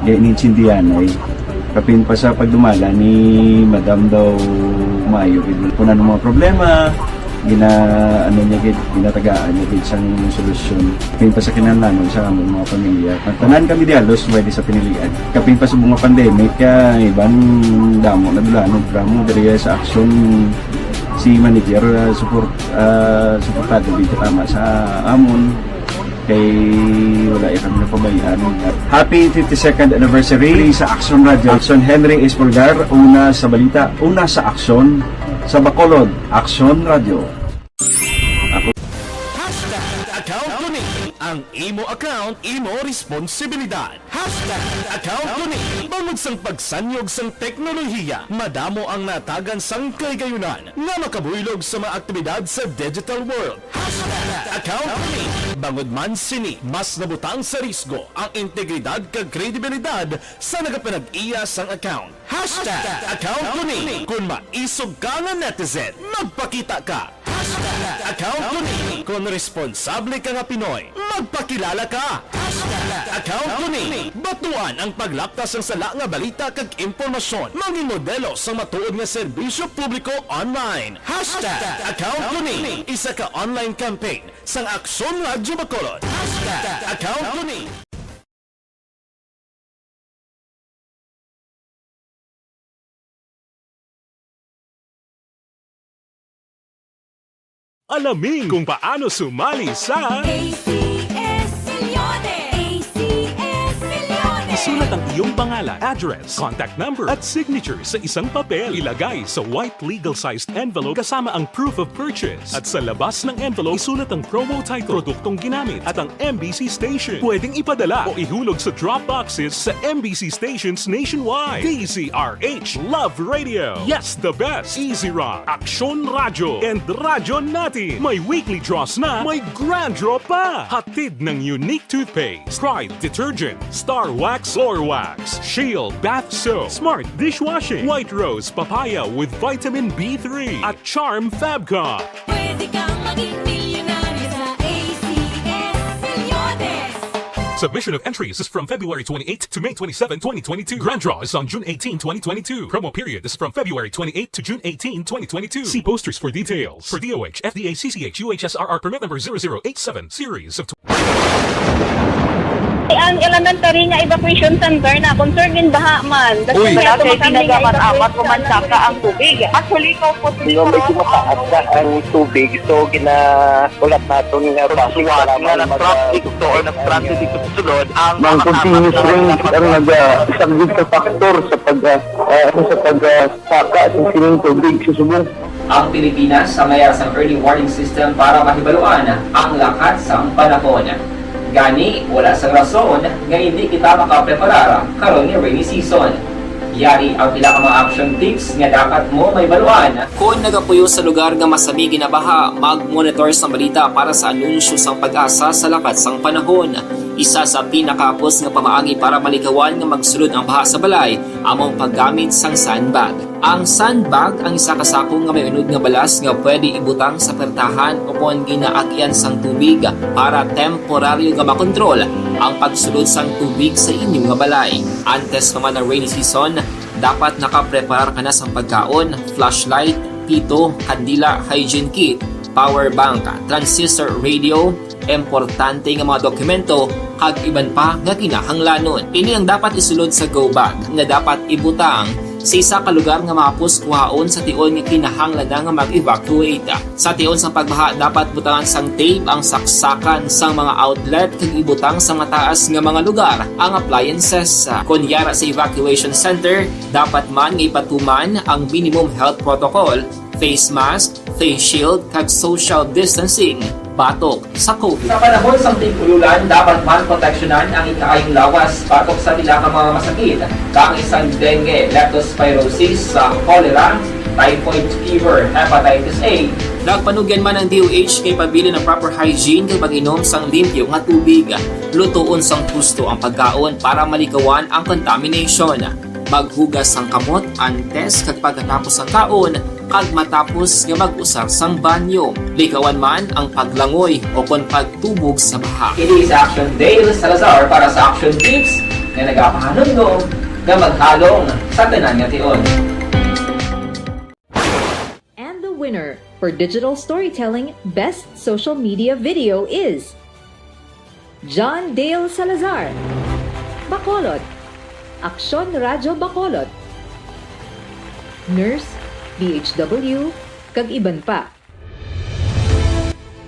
ganinsindihan ay kapin pa sa pagdumala ni Madam daw Mayo kung ano mga problema ginatagaan niya gid sang solusyon kapin pa sa kinahanglan sa among mga pamilya tanan kami dialos pwede sa pinilian kapin pa sa mga pandemic ibang damo na dulanog gramo diri sa aksyon si manager suportado dito tama sa amon kay wala kami napabayaan. Happy 52nd anniversary sa Action Radio. Action Henry Espolgar, una sa balita, una sa aksyon, sa Bacolod, Action Radio. Account ko ni ang imo account, imo responsibilidad. Account ko ni bangod sang pagsanyog sang teknolohiya, madamo ang natagan sang kaygayunan nga makabuylog sa mga aktibidad sa digital world. Account ko ni bangod man sini mas nabutang sa risgo ang integridad kag kredibilidad sa nagapanag-iya sang account. Account ko ni kung maisog ka nga netizen, magpakita ka. Account ko ni. Kung responsable ka nga Pinoy, magpakilala ka. Account ko ni. Batuan ang paglaktas ng sala nga balita kag impormasyon. Mga modelo sa matuod nga serbisyo publiko online. Account ko ni. Isa ka online campaign sang Aksyon Radyo Bacolod. Account ko ni. Alamin kung paano sumali sa ACS Milyones! ACS Milyones! Isulat ang iyong pangalan, address, contact number at signature sa isang papel. Ilagay sa white legal-sized envelope kasama ang proof of purchase. At sa labas ng envelope, isulat ang promo title, produktong ginamit at ang MBC station. Pwedeng ipadala o ihulog sa drop boxes sa MBC stations nationwide. DZRH Love Radio. Yes, the best. Easy Rock, Aksyon Radyo, and Radyo Natin. May weekly draws na, may grand draw pa. Hatid ng unique toothpaste, Pride Detergent, Star Wax Floor Wax, Shield Bath Soap, Smart Dishwashing, White Rose Papaya with Vitamin B3, at Charm Fabcon. Pwede kang maging milyonaryo sa ACS Milyones! Submission of entries is from February 28 to May 27, 2022. Grand draw is on June 18, 2022. Promo period is from February 28 to June 18, 2022. See posters for details. For DOH, FDA, CCH, UHSRR permit number 0087, series of... Ang elementary nga evacuation center na concerned baha man. Uy, kasi pinagamat-amat kumansaka ang tubig. Actually, ko po Medyo mataas na ang tubig. So, ulat natin nga pasuwat nga ng traffic to or ng-transit dito sa sulod. Mang continuous rain ang nag-isang factor sa pagsaka at sining tubig sa subong. Ang Pilipinas sa mayroon ng early warning system para mahibaluan ang lakas ng panahon. Gani, wala sang rason nga hindi kita makapreparar karon ni rainy season. Yari ang pila ka mga action tips nga dapat mo may baluan. Kung nagapuyo sa lugar nga masami ginabaha, mag-monitor sa balita para sa anunsyo sang pag-asa sa lakas sang panahon. Isa sa pinakapos nga pamaagi para malikawan nga magsulod ang baha sa balay, among paggamit sang sandbag. Ang sandbag ang isa kasakong nga may unod nga balas nga pwede ibutang sa pertahan upon ginaagyan sang tubig para temporaryo nga makontrol ang pagsulod sang tubig sa inyong nga balay. Antes naman ng rainy season, dapat nakapreparar ka na sang pagkaon, flashlight, pito, kandila, hygiene kit, power bank, transistor radio, importante nga mga dokumento kag iban pa nga kinahanglanon. Ini ang dapat isulod sa go bag nga dapat ibutang sa isa ka lugar nga mapos kuhaon sa tion nga kinahanglan nga mag-evacuate. Sa tion sa pagbaha dapat butangan sang tape ang saksakan sang mga outlet kag ibutang sa mataas nga mga lugar ang appliances. Kunyara sa evacuation center, dapat man nga ipatuman ang minimum health protocol, face mask, face shield kag social distancing. Batok sa COVID. Sa panahon sa tigululan, dapat man proteksyonan ang ikaayong lawas batok sa pila ka mga masakit. Kang isang dengue, leptospirosis, cholera, typhoid fever, hepatitis A. Nagpanugyan man ang DOH kay pabili ng proper hygiene kay pag-inom sang limpyo nga tubig. Lutuon sang gusto ang pagkaon para malikawan ang contamination. Maghugas sang kamot antes kag pagkatapos ang kaon kag matapos nga mag-usar sang banyo. Likawan man ang paglangoy o kon pagtubog sa baha. It is Action Dale Salazar para sa Action Tips nga nagapahanunggo nga maghalong sa tanan nga tion. And the winner for Digital Storytelling Best Social Media Video is John Dale Salazar, Bacolod, Aksyon Radyo Bacolod, Nurse, DHW, kag iban pa.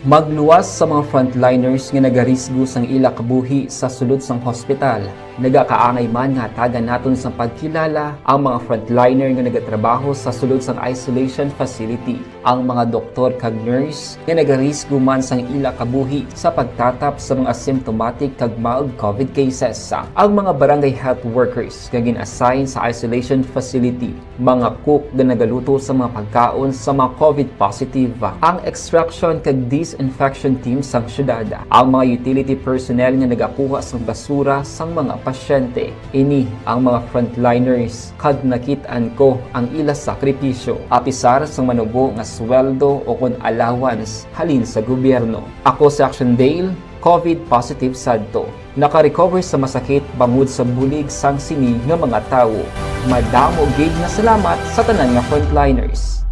Magluwas sa mga frontliners nga nagarisgo sang ila kabuhi sa sulod sang hospital. Nagakaangay man nga tagan naton sa pagkilala ang mga frontliner nga nagatrabaho sa sulod sang isolation facility. Ang mga doktor kag nurse nga nagarisgo man sang ila kabuhi sa pagtatap sa mga asymptomatic kag mild COVID cases. Ang mga barangay health workers nga gin-assign sa isolation facility, mga cook nga nagaluto sa mga pagkaon sa mga COVID positive, ang extraction kag disinfection team sang syudad, ang mga utility personnel nga nagakuha sang basura sang mga pasyente. Ini ang mga frontliners kag nakit-an ko ang ila sakripisyo apisar sang manubo nga sweldo o kon allowance halin sa gobyerno. Ako si Action Dale, COVID positive sadto. Naka-recover sa masakit bangod sa bulig sang sini nga mga tawo. Madamo gig na salamat sa tanan nga frontliners.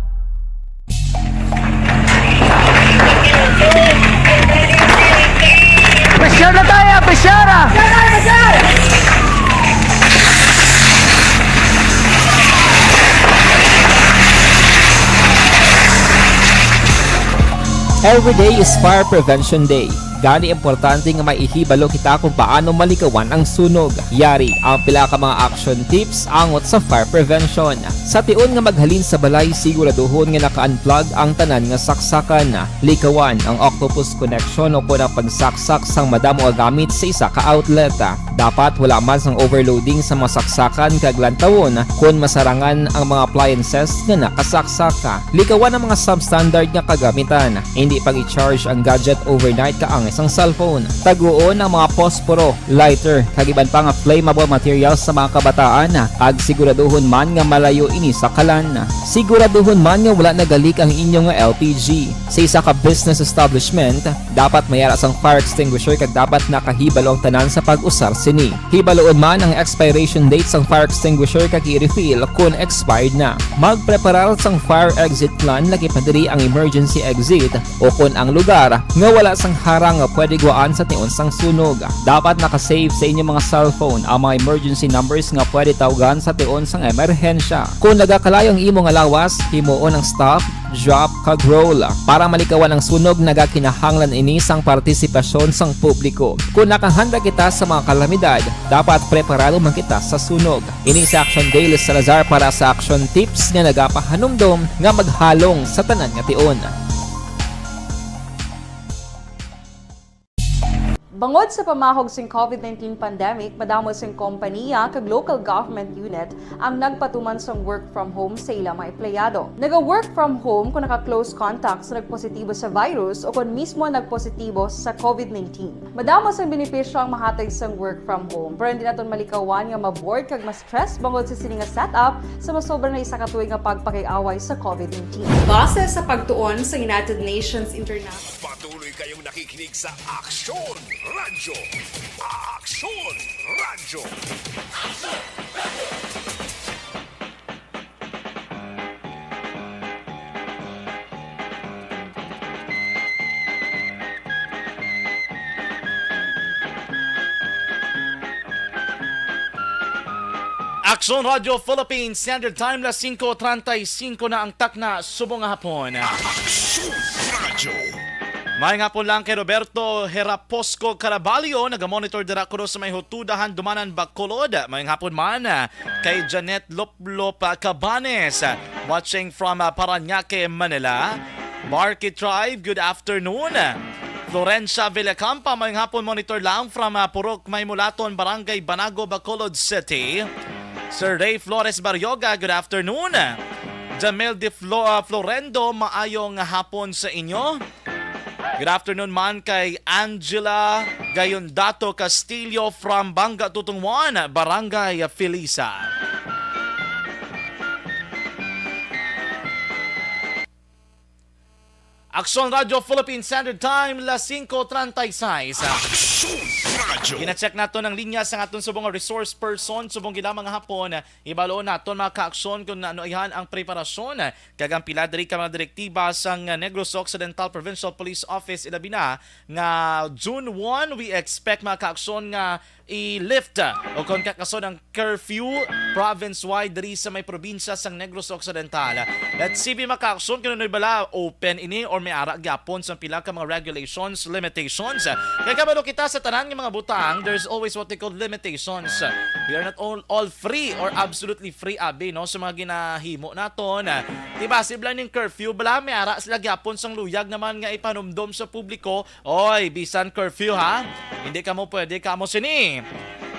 Pressure na tayo, pressure! Every day is Fire Prevention Day. Gani importante nga maihibalo kita kung paano malikawan ang sunog. Yari ang pila ka mga action tips angot sa fire prevention. Sa tion nga maghalin sa balay, siguraduhon nga naka-unplug ang tanan nga saksakan. Likawan ang octopus connection o kung ang pagsaksak sang madamo nga gamit sa isa ka outlet. Dapat wala man sang overloading sa mga saksakan kag lantawon kung masarangan ang mga appliances nga nakasaksaka. Likawan ang mga substandard nga kagamitan. Hindi pag i-charge ang gadget overnight kaang isang cellphone. Taguon ang mga posporo, lighter, kag iban pa nga flammable materials sa mga kabataan. Ag siguraduhon man nga malayo ini sa kalan. Siguraduhon man nga wala nagalik ang inyong LPG. Sa isa ka business establishment, dapat mayara sang fire extinguisher kag dapat nakahibalo ang tanan sa pag-usar sini. Hibaloon man ang expiration date sang fire extinguisher kag i-refill kung expired na. Magpreparar sang fire exit plan lagi pa diri ang emergency exit o kung ang lugar nga wala sang harang nga pwede guaan sa tion sang sunog. Dapat nakasave sa inyong mga cellphone ang mga emergency numbers nga pwede tawagan sa tion sang emerhensya. Kung nagakalayo ang imong alawas, himuon ang stop, drop, kag roll. Para malikawan ang sunog, nagakinahanglan ini sang partisipasyon sang publiko. Kung nakahanda kita sa mga kalamidad, dapat preparado man kita sa sunog. Ini sa Action Dale Salazar para sa action tips nga nagapahanumdom nga maghalong sa tanan nga tion. Bangod sa pamahog sing COVID-19 pandemic, madamo sing kompanya kag local government unit ang nagpatuman sang work from home sa ilang mga empleyado. Naga-work from home kung naka-close contacts na nagpositibo sa virus o kung mismo nagpositibo sa COVID-19. Madamo sang benepisyo ang mahatag sang work from home, pero hindi naton malikawan nga maboard kag ma-stress bangod sa sini nga setup sa masobra na isa ka tuig nga pagpakiaway sa COVID-19. Base sa pagtuon sa United Nations International. Patuloy kayong nakikinig sa Aksyon Radyo. Aksyon Radyo. Aksyon Radio Philippines Standard Time la 5:35 na ang takna subong nga hapon. Aksyon Radyo. May nga po lang kay Roberto Heraposco Caraballo, nagamonitor dira kuno sa may hutudahan dumanan Bacolod. May nga po man kay Janet Loplop Cabanes, watching from Parañaque, Manila. Market Drive, good afternoon. Florencia Villacampa, may nga po monitor lang from Purok Maymulaton, Barangay Banago, Bacolod City. Sir Ray Flores Baryoga, good afternoon. Jamel de Florendo, maayong hapon sa inyo. Good afternoon man kay Angela Gayondato Castillo from Banga Tutungwan, Barangay Felisa. Aksyon Radio Philippine Standard Time, la 5:36. Gina-check nato ng linya sa aton subong resource person subong gila mga hapon. Ibalo naton mga ka-aksyon kung ano ihan ang preparasyon kagang pila diri ka mga direktiba sang Negros Occidental Provincial Police Office ilabi na nga June 1 we expect mga ka-aksyon nga i-lift o kung kakasod ang curfew province-wide diri sa may probinsya sang Negros Occidental. Let's see mga ka-aksyon kung ano bala open ini or may ara gyapon sa pila ka mga regulations, limitations. Kaya kabalo kita sa tanan ng mga butang, there's always what they call limitations. We are not all free or absolutely free abi no sa mga ginahimo naton. Diba sibla ning curfew bala may ara sila gyapon sang luyag naman nga ipanumdom sa publiko. Oy, bisan curfew ha. Hindi ka mo pwede ka mo sini.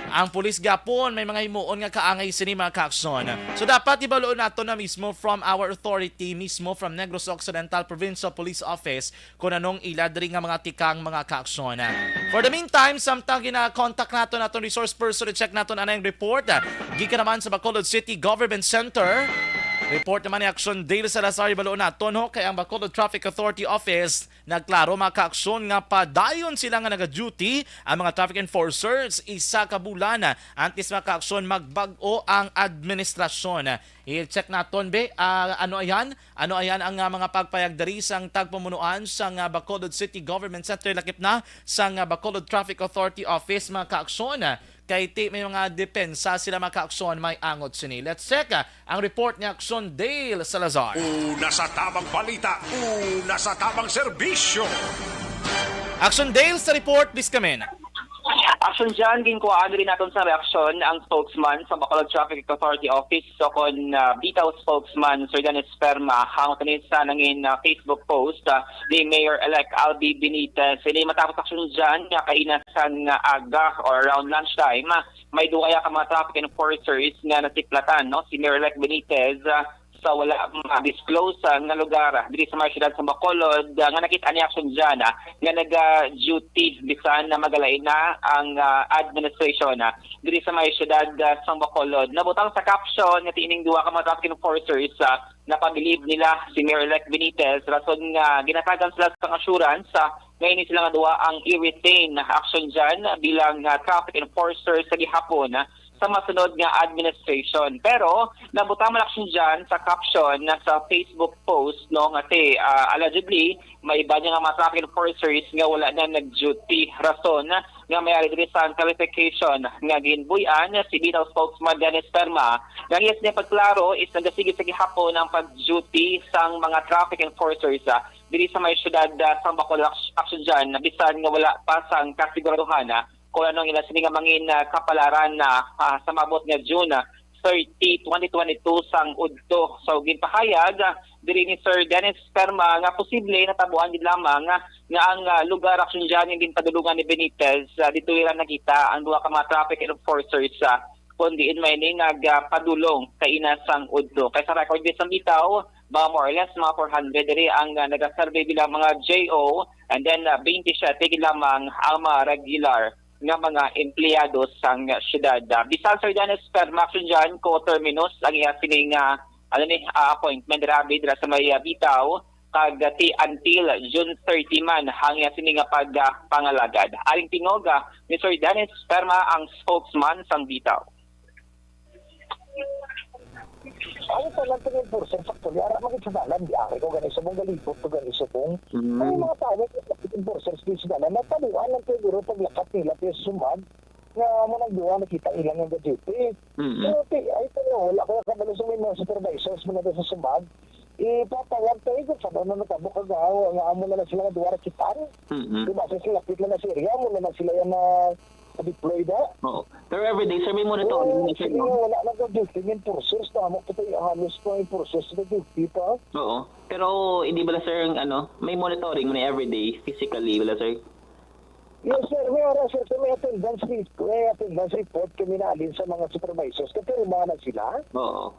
ang pulis gapon may mga himuon nga kaangay sini mga kaaksyon. So dapat ibaloon nato na mismo from our authority, mismo from Negros Occidental Provincial Police Office kung anong iladri nga mga tikang mga kaaksyon. For the meantime, samtang gina-contact nato natong resource person to check nato anang report. Gikan naman sa Bacolod City Government Center. Report naman ni Action Dale Salazar ibaloon naton ho kay ang Bacolod Traffic Authority Office nagklaro mga kaaksyon nga padayon sila nga naga-duty ang mga traffic enforcers isa ka bulan antes mga kaaksyon magbag-o ang administrasyon. I-check naton be ano ayan ang mga pagpayag diri sang tagpamunuan sang Bacolod City Government Center lakip na sang Bacolod Traffic Authority Office mga kaaksyon. Kay may mga depensa sila mga kaaksyon may angot sini. Let's check ang report ni Action Dale Salazar. Una sa tamang balita, una sa tamang serbisyo. Action Dale sa report, please come in. Action dyan, ginkuhaan rin natin sa reaksyon ang spokesman sa Bacolod Traffic Authority Office so kon bitaw spokesman Sir Dennis Perma hangot ni sa nangin Facebook post ni Mayor-elect Albi Benitez. Ini matapos action dyan, kainasan aga or around lunchtime, may duwaya ka mga traffic enforcers nga nasiplatan, no? Si Mayor-elect Benitez sa wala ma-disclose nga lugar diri sa mga syudad sa Bacolod nga nakita ni action dyan nga naga-duty bisan na magalain na ang administration diri sa mga syudad sa Bacolod. Nabutang sa caption nga tiining duwa ka mga traffic enforcers na pag-believe nila si Mayor-elect Benitez rason nga ginatagan sila sa assurance ngayon sila nga duwa ang i-retain action dyan bilang traffic enforcer sa gihapon sa masunod nga administration. Pero nabutang action dyan sa caption na sa Facebook post no nga allegedly may iba nga mga traffic enforcers nga wala na nag-duty rason nga may diri sa clarification nga ginbuyan si bitaw spokesman Dennis Perma nga yes niya pagklaro is nagasige sa gihapon ang pag-duty sang mga traffic enforcers diri sa may syudad sa Bacolod action dyan bisan nga wala pa sang kasiguraduhan kung anong ila sini nga mangin kapalaran sa mabot nga June 30, 2022 sang udto. So ginpahayag diri ni Sir Dennis Perma nga posible natabuan gid lamang nga ang lugar action dyan yung ginpadulungan ni Benitez dito ira nakita ang duha ka mga traffic enforcers kundi in may nagpadulong sa inasang udto. Kay sa record base ang bitaw more or less mga 400 diri ang nagasurvey bilang mga JO and then 27 lamang ang mga regular nga mga empleyado sang syudad. Bisan Sir Dennis Perma action dyan ko terminus ang iya sining appointment rabi dira sa may bitaw kag until June 30 man ang iya sining pagpangalagad. Aling tingog ni Sir Dennis Perma ang spokesman sang bitaw. Ano sa lang tingin po sa saktuloy, ara maging sa dalan, di ari ko ganito mong galipot to ganito pong ay mga tao, yung borsers din sa dalan, nataluan lang kayo guro paglakat nila tayo sumad nga mo nagduwa nakita ilang ang gadjete. Pero ay tayo, wala ko kabalo sa may mga supervisors mo na sa sumad, ipatawag tayo kung sa na natabok agaw, nga amo na sila nga duwa rakitan. Diba sa sila pitla na sa area, mo na sila yan na deploy na. Oo. Pero everyday, sir, may monitoring na siya. Wala na ka-duty yung process. Tama ko tayo halos po yung process na duty pa. Oo. Pero hindi ba sir, may monitoring mo na everyday, physically, wala sir? Yes, sir. May oras, sir. May attendance report kami naalin sa mga supervisors. Kapirma na sila. Oo.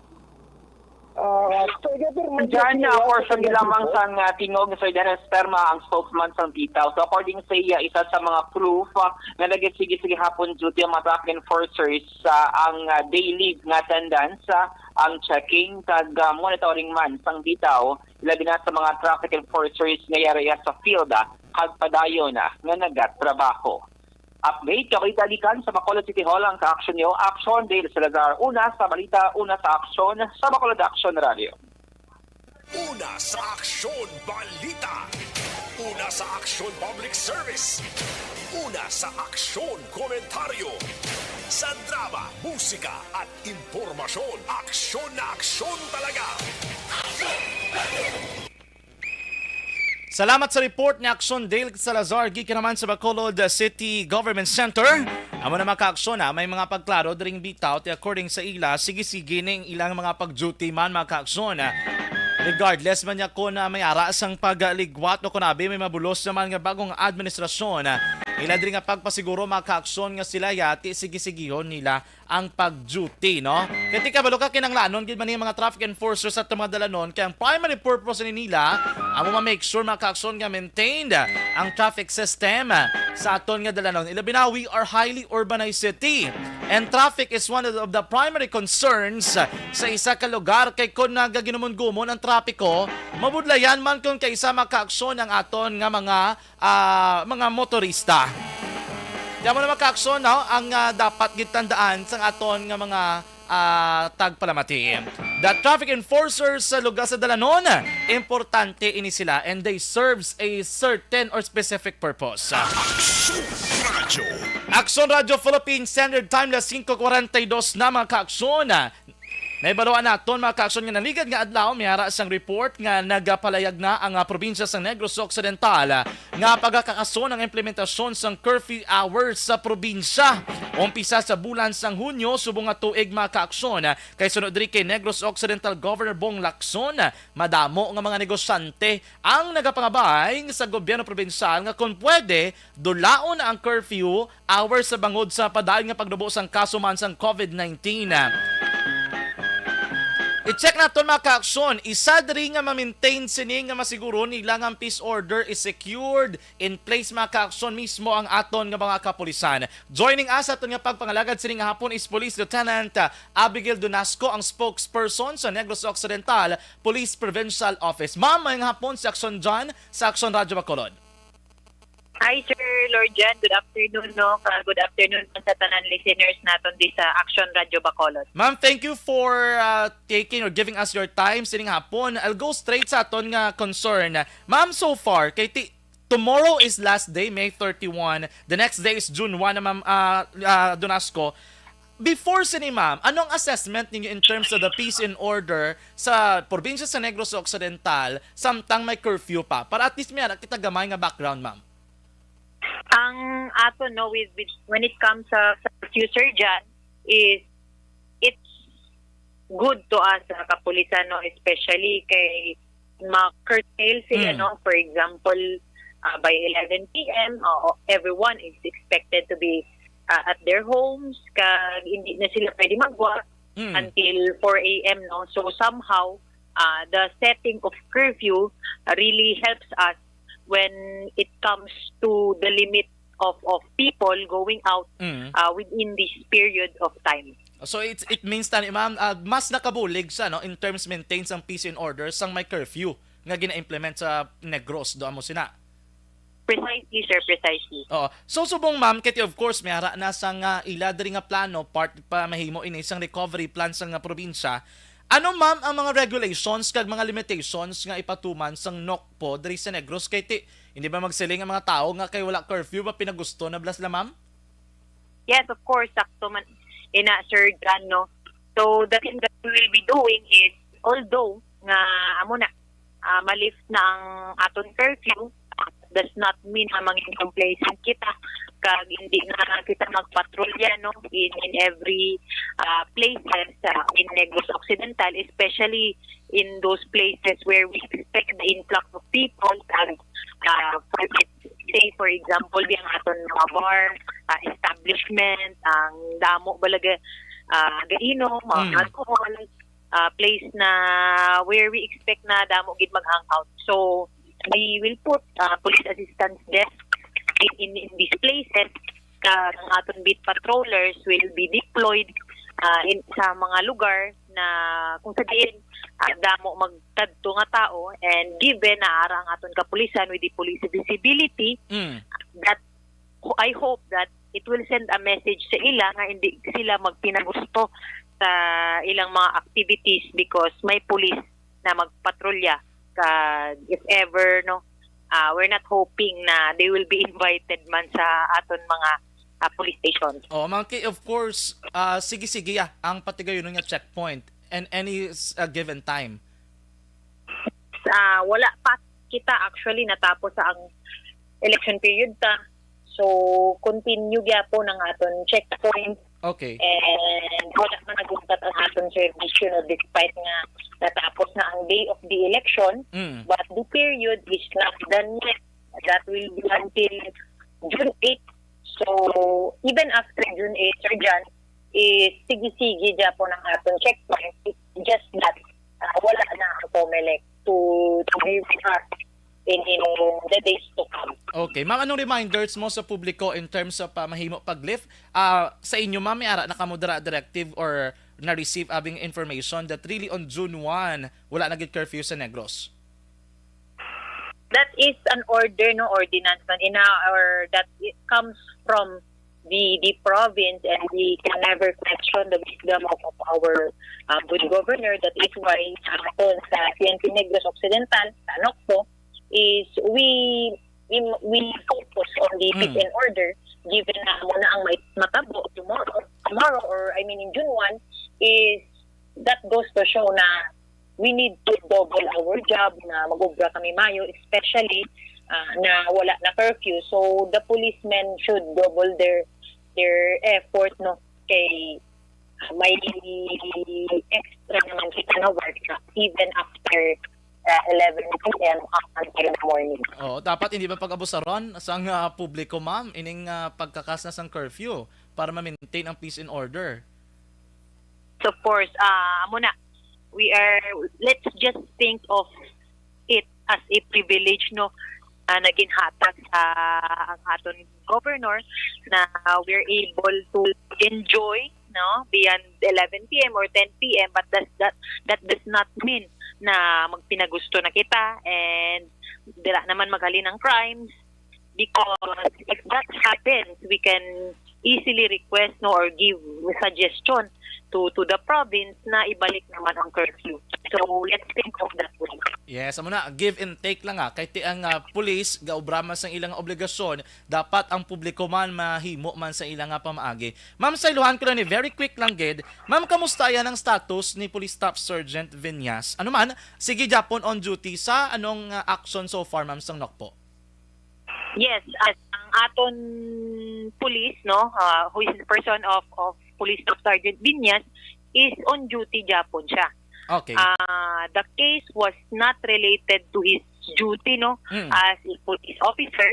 Diyan na portion lamang sang tingog ni Sir Dennis Perma ang spokesman sang bitaw. So according sa iya, isa sa mga proof na nagsige-sige hapon duty ang mga traffic enforcers ang daily nga attendance ang checking kag monitoring man sang bitaw labi na sa mga traffic enforcers nga area sa field kag padayon nga nagatrabaho. Update, kakitalikan sa Bacolod City Hall ang ka-action nyo. Action Dale Salazar. Una sa balita, una sa aksyon sa Bacolod Action Radio. Una sa aksyon balita. Una sa aksyon public service. Una sa aksyon komentaryo. Sa drama, musika at impormasyon. Aksyon na aksyon talaga. Salamat sa report ni Action Dale Salazar. Gikan naman sa Bacolod City Government Center. Amo na maka-aksyon may mga pagklaro during bitaw according sa ila sige-sige ning ilang mga pag-duty man maka-aksyon. Regardless man niya kung may arasang pagligwat o kunabi may mabulos naman nga bagong administrasyon ila diri nga pagpasiguro makaaksyon nga sila yati sige-sigihon nila ang pag-duty, no? Kaya ti kabalo ka kinanglanon gid man yung mga traffic enforcers at mga dalanon kaya ang primary purpose ni nila amo ma-make sure makaaksyon nga maintained ang traffic system sa aton nga dalanon. Ilabi na, we are highly urbanized city and traffic is one of the primary concerns sa isa ka lugar kay kun nagaginumon-gumon ang trapiko mabudlayan man kung kaysa makaaksyon ang aton nga mga motorista. Diyan mo na makaaksyon, no? Ang dapat gitandaan sa aton nga mga tagpalamati. The traffic enforcers sa lugar sa dalanon, importante ini sila and they serves a certain or specific purpose. Aksyon Radio Philippines Standard Time las 5:42 na mga kaaksyon. Naibaluan naton mga kaaksyon nga naligad nga adlaw miyara sang report nga nagapalayag na ang probinsya sa Negros Occidental nga pagkakason ang implementasyon sang curfew hours sa probinsya. Umpisa sa bulan sang Hunyo subong nga tuig mga kaaksyon kay sunod diri kay Negros Occidental Governor Bong Lacson madamo nga mga negosyante ang nagapangabay sa gobyerno probinsyal nga kung pwede dulaon ang curfew hours sa bangod sa padayon nga pagdubo sang kaso man sang COVID-19. I-check naton mga kaaksyon, isa diri nga ma-maintain sini nga masiguro nila nga peace order is secured in place mga kaaksyon mismo ang aton nga mga kapulisan. Joining us aton nga pagpangalagad sini nga hapon is Police Lieutenant Abigail Donasco, ang spokesperson sa Negros Occidental Police Provincial Office. Ma'am, ngayong hapon si Aksyon John sa Aksyon Radyo Bacolod. Hi, Sir Lord Jan. Good afternoon, no? Good afternoon sa tanan listeners naton di sa Action Radio Bacolod. Ma'am, thank you for taking or giving us your time sining hapon. I'll go straight sa aton nga concern. Ma'am, so far, tomorrow is last day, May 31. The next day is June 1 na Ma'am Donasco. Before sini ma'am, anong assessment ninyo in terms of the peace and order sa probinsya sa Negros Occidental samtang may curfew pa? Para at least may kita gamay nga background, ma'am. Ang ato no with when it comes sa Sir Jan is it's good to us sa kapulisan, no, especially kay ma-curtail sila, no, for example by 11 p.m. Everyone is expected to be at their homes kag hindi na sila pwede magwork until 4 a.m. no, so somehow the setting of curfew really helps us when it comes to the limit of people going out within this period of time. So it means tani ma'am, mas nakabulig sa no in terms maintain sang peace and order sang may curfew nga gina-implement sa Negros do amo sina. Precisely, sir, precisely. So subong ma'am, kiti of course may hara na sang ila diri nga plano part pa mahimo ini sang recovery plan sang probinsya. Ano ma'am ang mga regulations kag mga limitations nga ipatuman sang NOCPO diri sa Negros kay hindi ba magsiling ang mga tao nga kay wala curfew ba pinagusto na blas la ma'am? Yes, of course, sakto man ina Sir Jan, no. So the thing that we will be doing is although nga amo na malift na ang aton curfew, does not mean na maging complacent kita kag hindi na kita magpatrolya, no, in every places in Negros Occidental, especially in those places where we expect the influx of people kag say for example ang aton mga bar establishment ang damo balaga gainom alcohol place na where we expect na damo gid mag-hang out. So we will put police assistance desk in these places. Ang aton beat patrollers will be deployed sa mga lugar na kung sa diin damo magtadto nga tao, and given na ara ang aton kapulisan with the police visibility, that I hope that it will send a message sa ila nga hindi sila magpinagusto sa ilang mga activities because may police na magpatrolya. If ever, no, we're not hoping na they will be invited man sa aton mga police stations. Of course, sige ang patigayon nga checkpoint and any given time. Wala pa kita actually natapos sa ang election period ta. So continue gyapon ang aton checkpoint. Okay. And wala man nagustat ang aton service, no, despite nga natapos na ang day of the election, but the period is not done yet. That will be until June 8. So even after June 8, Sir John, is sige-sige dyan po ng aton checkpoint. It's just that wala na ang POMELEC to be with us in the days to come. Okay. Ma'am, anong reminders mo sa publiko in terms of mahimo pag-lift? Sa inyo, ma'am, may ara nakamudra directive or na-receive abing information that really on June 1, wala naging curfew sa Negros? That is an order, no ordinance man or that it comes from the province, and we can never question the wisdom of our good governor. That is why sa PNP Negros Occidental, sa Nocpo, is we focus on the peace and order, given na muna ang matabo tomorrow or I mean in June 1, is that goes to show na we need to double our job na mag-ubra kami Mayo, especially na wala na curfew. So the policemen should double their effort, no, kay may extra naman kita na work even after 11 p.m. until the morning. Oh, dapat hindi ba pag-abusaron sa publiko, ma'am, ining pagkakas na sang curfew para ma-maintain ang peace and order? So of course, muna, let's just think of it as a privilege, no, naging hatag sa ang aton governor na we're able to enjoy, no, beyond 11 p.m. or 10 p.m. but that does not mean na magpinagusto na kita and dila naman maghalin ng crimes, because if that happens, we can easily request, no, or give suggestion to the province na ibalik naman ang curfew. So let's think of that way. Yes, amo na, give and take lang kay ti ang pulis gaubrama sang ilang obligasyon, dapat ang publiko man mahimo man sa ilang pamaagi. Ma'am, sa iluhan ko na ni very quick lang gid. Ma'am, kamusta yan ang status ni Police Staff Sergeant Vinyas? Ano man, sige Japon on duty sa anong action so far, ma'am, sang Nocpo? Yes, as ang aton police, no, who is the person of Police Staff Sergeant Vinyas, is on duty Japon siya. Okay. The case was not related to his duty, no, as a police officer,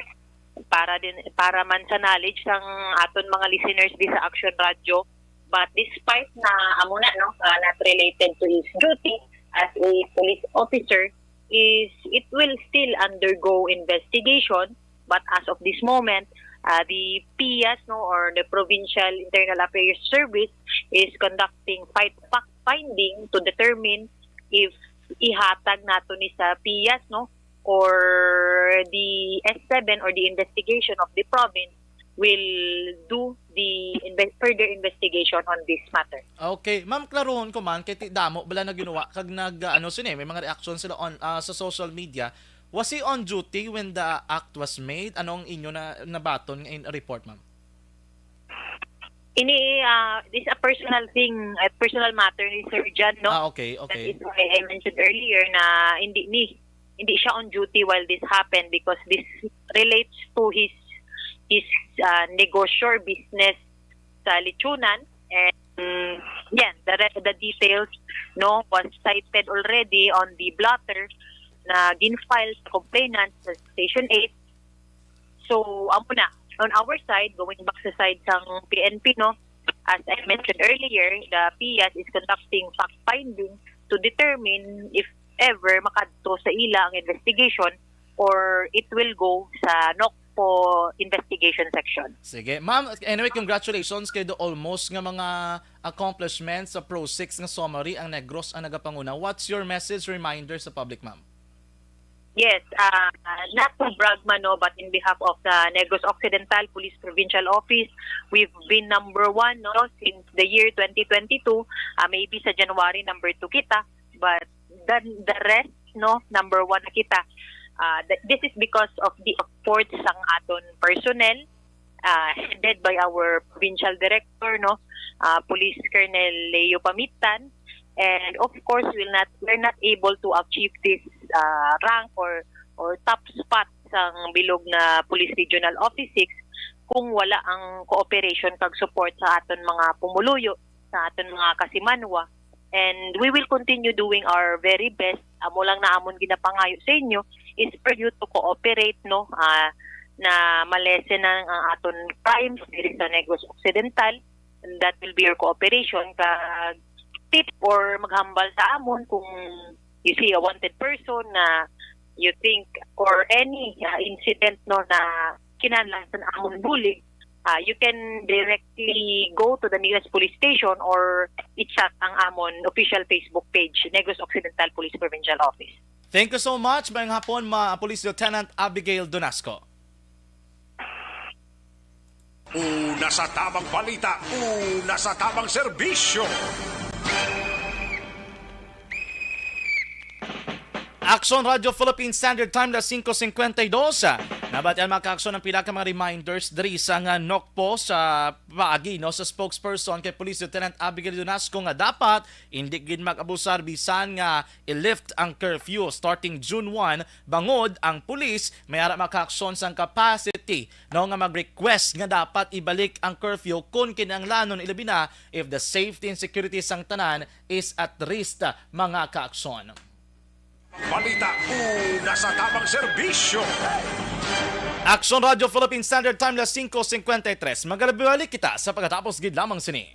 para man sa knowledge ng aton mga listeners di sa Action Radio. But despite na amuna, no, not related to his duty as a police officer, it will still undergo investigation. But as of this moment, the PIAS, no, or the Provincial Internal Affairs Service, is conducting fact-finding to determine if ihatag nato ni sa PIAS, no, or the S7 or the investigation of the province will do the further investigation on this matter. Okay, ma'am, klarohon ko man kay ti damo bala na ginawa kag may mga reaction sila on sa social media. Was he on duty when the act was made? Anong inyo na nabaton in report, ma'am? This is a personal thing, a personal matter ni Sir John, no? Okay. That is why I mentioned earlier na hindi siya on duty while this happened, because this relates to his negosyo business sa Lechonan, and the details, no, was cited already on the blotter na gin-file sa complainant sa Station 8. So, na, on our side, going back sa side ng PNP, no, as I mentioned earlier, the PIAS is conducting fact-finding to determine if ever makadto sa ila ang investigation or it will go sa Nocpo investigation section. Sige. Ma'am, anyway, congratulations kay the almost nga mga accomplishments sa Pro 6 nga summary ang Negros ang nagapanguna. What's your message reminder sa public, ma'am? Yes, not to brag man, no, but in behalf of the Negros Occidental Police Provincial Office, we've been number 1, no, since the year 2022. Maybe sa January number 2 kita, but the rest, no, number 1 na kita. This is because of the efforts ng aton personnel, headed by our provincial director, no, Police Colonel Leo Pamitan. And of course, we're not able to achieve this rank or top spot sa bilog na Police Regional Office 6 kung wala ang cooperation kag support sa aton mga pumuluyo, sa aton mga kasimanwa. And we will continue doing our very best. Amo lang na amon ginapangayo sa inyo is for you to cooperate, no, na malesen ang aton crimes diri sa Negros Occidental. And that will be your cooperation kag tip or maghambal sa amon kung you see a wanted person na you think or any incident no na kinahanglan sa amon bullying. You can directly go to the nearest police station or i-chat ang amon official Facebook page, Negros Occidental Police Provincial Office. Thank you so much. Mayang hapon, Police Lieutenant Abigail Donasco. Una sa tamang balita, una sa tamang serbisyo. Action Radio Philippine Standard Time na 5:52. Nabatian maka-aksyon ng pila ka mga reminders diri sa nga NOCPO sa paagi no sa spokesperson kay Police Lieutenant Abigail Donasco nga dapat hindi gid mag-abusar bisan nga i-lift ang curfew starting June 1 bangod ang pulis may ara maka-aksyon sang capacity no nga mag-request nga dapat ibalik ang curfew kung kinahanglanon ilabi na if the safety and security sang tanan is at risk mga ka-aksyon. Balita, una sa tamang serbisyo. Action Radio Philippine Standard Time na 5:53. Magalabalik kita sa pagkatapos gid lamang sini.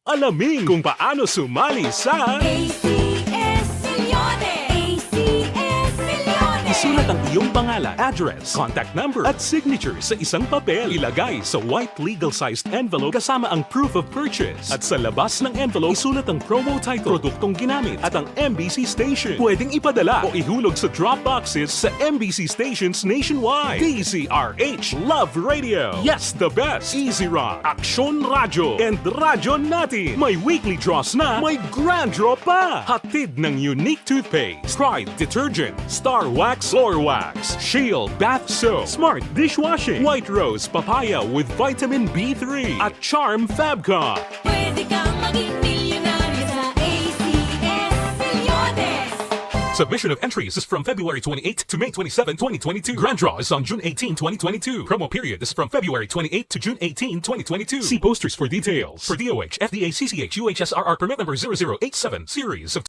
Alamin kung paano sumali sa Isulat ang iyong pangalan, address, contact number at signature sa isang papel. Ilagay sa white legal-sized envelope kasama ang proof of purchase. At sa labas ng envelope, isulat ang promo title, produktong ginamit at ang MBC station. Pwedeng ipadala o ihulog sa drop boxes sa MBC stations nationwide. DZRH Love Radio. Yes, the best. Easy Rock, Aksyon Radyo, and Radyo Natin. May weekly draws na, may grand draw pa. Hatid ng unique toothpaste, Pride Detergent, Star Wax Floor Wax, Shield Bath Soap, Smart Dishwashing, White Rose Papaya with Vitamin B3 at Charm Fabcon. Pwede kang maging milyonaryo sa ACS Milyones. Submission of entries is from February 28 to May 27, 2022. Grand draw is on June 18, 2022. Promo period is from February 28 to June 18, 2022. See posters for details. For DOH, FDA, CCH, UHSRR permit number 0087 series of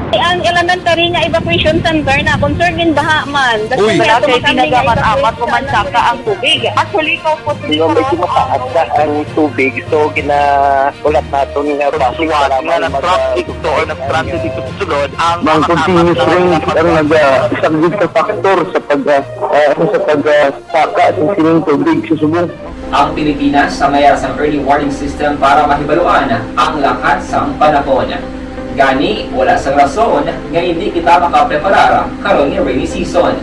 Ang elementary nga evacuation center na concern din baha man. Uy, kasi pinagamat-amat kumansaka ang tubig. Actually, ikaw po Di ba medyo mataas na ang tubig, so ginaulat natin nga pasuwat nga nag-traffic to or nag-transit dito sa sulod ang mga continuous rain ang nag-isagid sa factor sa pagsaka at sining tubig sa subong. Ang Pilipinas sa mayroon sa early warning system para mahibaluan ang lakat sang panahon. Gani, wala sa rason nga hindi kita makapreparar karon nga rainy season.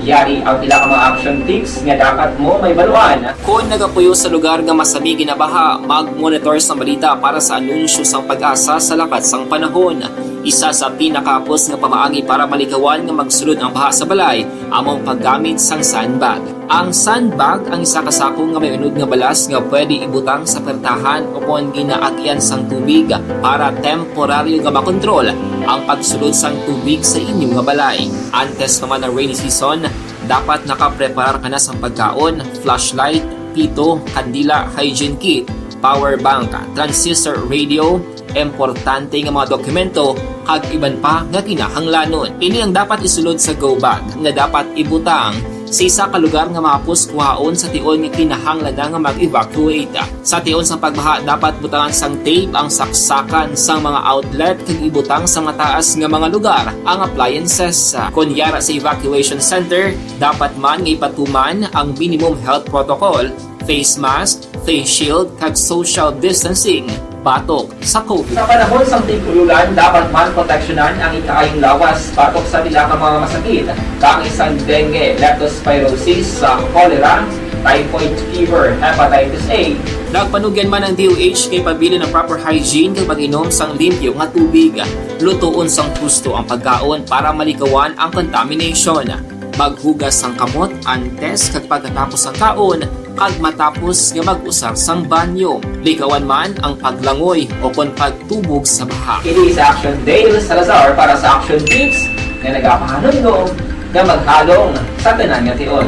Yari ang pila ka mga action tips nga dapat mo may baluan. Kung nagapuyo sa lugar nga masabi ginabaha, mag-monitor sa balita para sa anunsyo sang pag-asa sa lakat sang panahon. Isa sa pinakapos nga pamaagi para malikawan nga magsulod ang baha sa balay, among paggamit sang sandbag. Ang sandbag ang isa kasakong nga may unod nga balas nga pwede ibutang sa pertahan upon ginaagyan sang tubig para temporaryo nga makontrol ang pagsulod sang tubig sa inyong nga balay. Antes naman ng rainy season, dapat nakapreparar ka na sang pagkaon, flashlight, pito, kandila, hygiene kit, power bank, transistor radio, importante nga mga dokumento kag iban pa nga kinahanglanon. Ini ang dapat isulod sa go bag nga dapat ibutang sa isa ka lugar nga mapos kuhaon sa tion nga kinahanglan nga mag-evacuate. Sa tion sa pagbaha dapat butangan sang tape ang saksakan sang mga outlet kag ibutang sa mataas nga mga lugar ang appliances. Kunyara sa evacuation center, dapat man nga ipatuman ang minimum health protocol, face mask, face shield kag social distancing. Batok sa COVID. Sa panahon sa tigululan, dapat man proteksyonan ang ikaayong lawas batok sa bila ka mga masakit. Kang isang dengue, leptospirosis, cholera, typhoid fever, hepatitis A. Nagpanugyan man ang DOH kay pabili ng proper hygiene kay pag-inom sang limpyo nga tubig. Lutuon sang gusto ang pagkaon para malikawan ang contamination. Maghugas sang kamot antes kag pagkatapos ang kaon kag matapos nga mag-usar sang banyo. Likawan man ang paglangoy o kon pagtubog sa baha. Kini sa Action Dale Salazar para sa Action Tips nga nagapahanong nga maghalong sa tanan nga tion.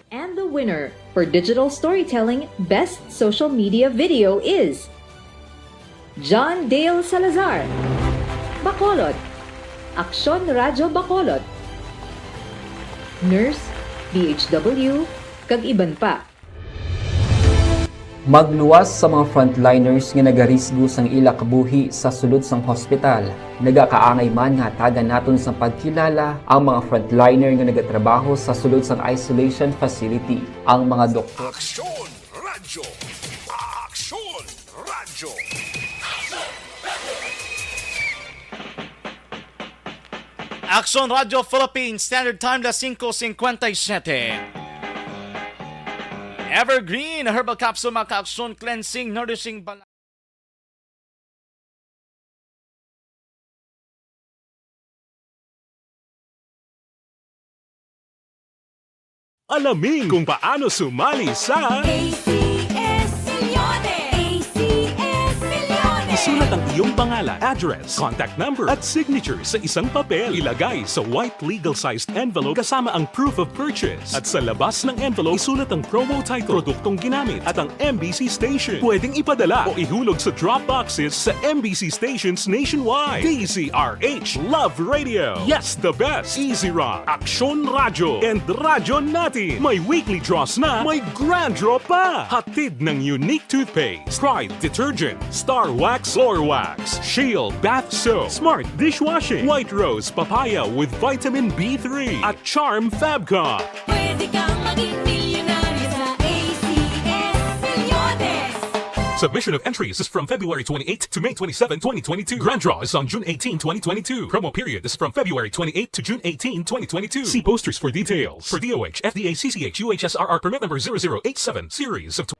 And the winner for digital storytelling best social media video is John Dale Salazar, Bacolod, Aksyon Radyo Bacolod, Nurse, DHW, kag iban pa. Magluwas sa mga frontliners nga nagarisgo sang ila kabuhi sa sulod sang hospital. Nagakaangay man nga tagan naton sa pagkilala ang mga frontliner nga nagatrabaho sa sulod sang isolation facility. Ang mga doktor. Aksyon Radyo! Aksyon Radyo! Aksyon Radyo Philippines, Standard Time na 5:57. Evergreen Herbal Capsule Maka-Aksyon Cleansing Nourishing Balance. Alamin kung paano sumali sa ACS Milyones! ACS Milyones! Isulat ang iyong pangalan, address, contact number at signature sa isang papel. Ilagay sa white legal-sized envelope kasama ang proof of purchase. At sa labas ng envelope, isulat ang promo title, produktong ginamit at ang MBC station. Pwedeng ipadala o ihulog sa drop boxes sa MBC stations nationwide. DZRH Love Radio. Yes, the best. Easy Rock, Aksyon Radyo, and Radyo Natin. May weekly draws na, may grand draw pa. Hatid ng unique toothpaste, Pride Detergent, Star Wax Floor Wax, Shield Bath Soap, Smart Dishwashing, White Rose Papaya with Vitamin B3 at Charm Fabcon. Pwede kang maging milyonaryo sa ACS Milyones! Submission of entries is from February 28 to May 27, 2022. Grand draw is on June 18, 2022. Promo period is from February 28 to June 18, 2022. See posters for details. For DOH, FDA, CCH, UHSRR permit number 0087, series of...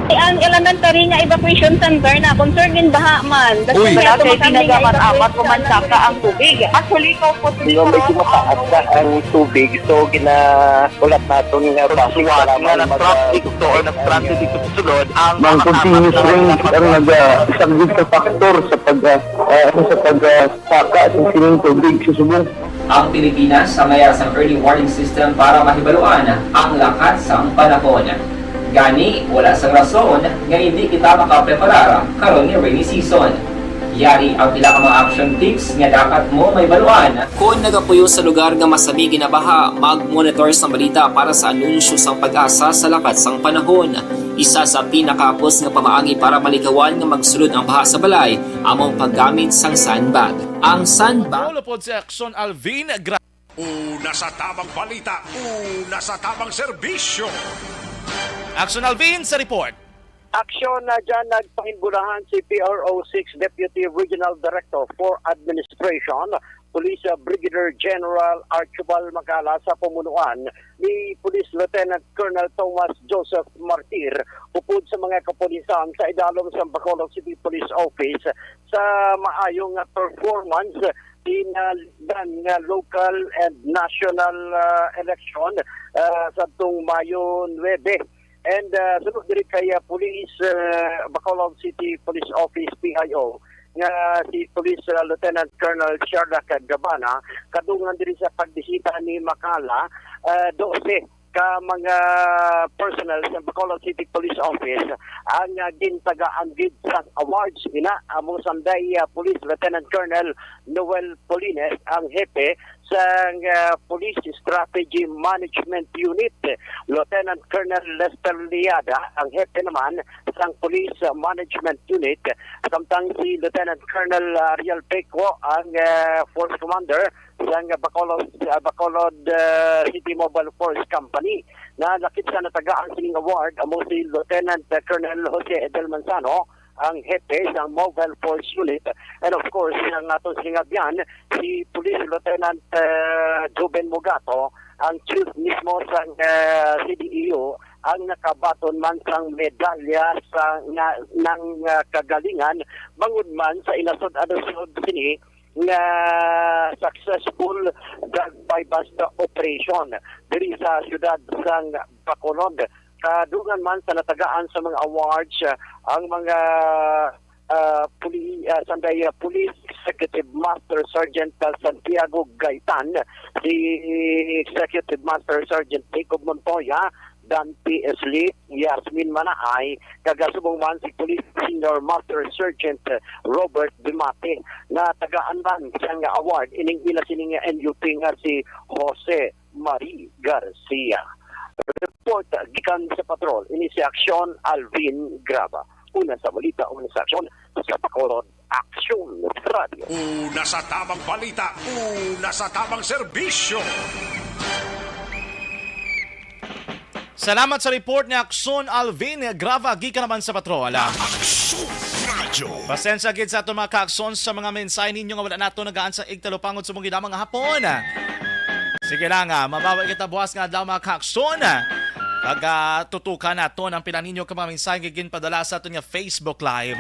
Ang elementary nga evacuation center na concern din baha man. Uy, kay pinagamat-amat kumansaka ang tubig. Actually, ko po Medyo mataas na ang tubig. So, ulat natin nga basuhan nga nag-traffic to or nag-traffic dito sa sulod ang Mang continuous rain ang isang good factor sa pagsaka sa sining tubig sa subong. Ang Pilipinas sa mayas ang early warning system para mahibaluan ang lakat sa panahon. Gani, wala sang rason nga hindi kita makapreparar karon ni rainy season. Yari ang pila ka mga action tips nga dapat mo may baluan. Kung nagapuyo sa lugar nga masami ginabaha, mag-monitor sa balita para sa anunsyo sang pag-asa sa lakat sang panahon. Isa sa pinakapos nga pamaagi para malikawan nga magsulod ang baha sa balay, among paggamit sang sandbag. Ang sandbag Ulo po sa Aksyon Alvin. Una sa tamang balita, una sa tamang serbisyo. Aksyon Alvin sa report. Aksyon na dyan nagpahingulahan si PRO 6 Deputy Regional Director for Administration, Police Brigadier General Archibald Macala sa pamunuan ni Police Lieutenant Colonel Thomas Joseph Martir upod sa mga kapulisan sa idalong sa Bacolod City Police Office sa maayong performance in local and national election sa itong Mayo 9. And sunod diri kay Police Bacolod City Police Office PIO nga si Police Lieutenant Colonel Shardak Gabana kadungan diri sa pagbisita ni Macala 12 ka mga personnel sa Bacolod City Police Office ang gintagaan gid sa awards ina among sanday Police Lieutenant Colonel Noel Polines ang hepe sa Police Strategy Management Unit, Lieutenant Colonel Lester Liada ang hepe naman sa Police Management Unit, samtang si Lieutenant Colonel Ariel Peco ang Force Commander sa Bacolod City Mobile Force Company na lakit sa natagaan sining award amo si Lieutenant Colonel Jose Edel Manzano ang hepe sa Mobile Force Unit, and of course ang atong singabyan si Police Lieutenant Juben Mugato ang chief mismo sa CDEO ang nakabaton man sang medalya sa ng kagalingan bangod man sa inasod-adosod sini nga successful drug bypass operation diri sa siyudad sang Bacolod. Kadungan man sa natagaan sa mga awards ang mga police Executive Master Sergeant Santiago Gaitan, si Executive Master Sergeant Jacob Montoya, Dan P.S. Lee, Yasmin Manaay, kagasubong man si Police Senior Master Sergeant Robert Bimate, na tagaan-ban siyang award, ining ila sining NUP nga si Jose Marie Garcia. Report gikan sa patrol, ini si Aksyon Alvin Graba. Una sa balita, una sa aksyon, sa Bacolod Aksyon Radio. Una sa tamang balita, una sa tamang serbisyo. Salamat sa report ni Aksyon Alvin Grava gikan naman sa patrol. Pasensya gid sa ato mga ka-aksyon sa mga mensahe ninyo nga wala nato nagaan sa igtalupangod sa mga mga hapon. Sige lang, mabawa kita buwas nga daw mga ka-aksyon. Pag tutukan nato ng pila ninyo ka mga mensahe gigin padala sa ato nga Facebook Live.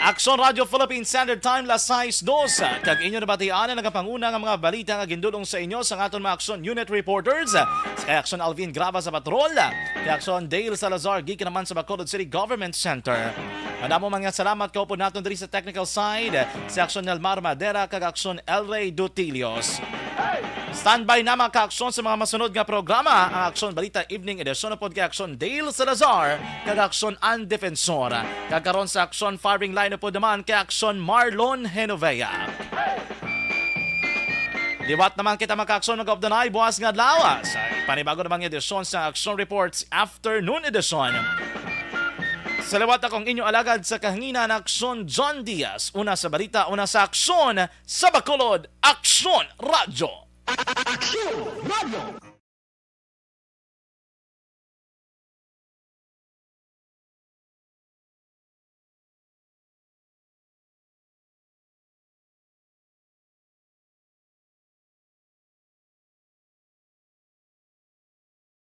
Aksyon Radio Philippine Standard Time las 6:02. Kag inyo nabatian ang nagapanguna nga mga balita nga gindulong sa inyo sa aton mga Aksyon Unit Reporters. Sa Aksyon Alvin Grava sa Patrol, kay Aksyon Dale Salazar gikan naman sa Bacolod City Government Center. Madamo mga salamat ko po naton diri sa technical side sa Aksyon Nelmar Madera kag Aksyon El Rey Dutilios. Standby na mga ka-aksyon sa mga masunod nga programa, ang Aksyon Balita Evening Edition pod kay Aksyon Dale Salazar kag Aksyon An Defensor. Kagaron sa Aksyon Firing Line po naman kay Aksyon Marlon Genovea. Liwat naman kita mga ka-aksyon mag of the night buwas nga adlaw sa panibago naman nga edisyon sa Aksyon Reports Afternoon Edition. Sa liwat akong inyo alagad sa kahanginan Aksyon John Diaz. Una sa balita, una sa Aksyon sa Bacolod Aksyon Radio. Aksyon Radio!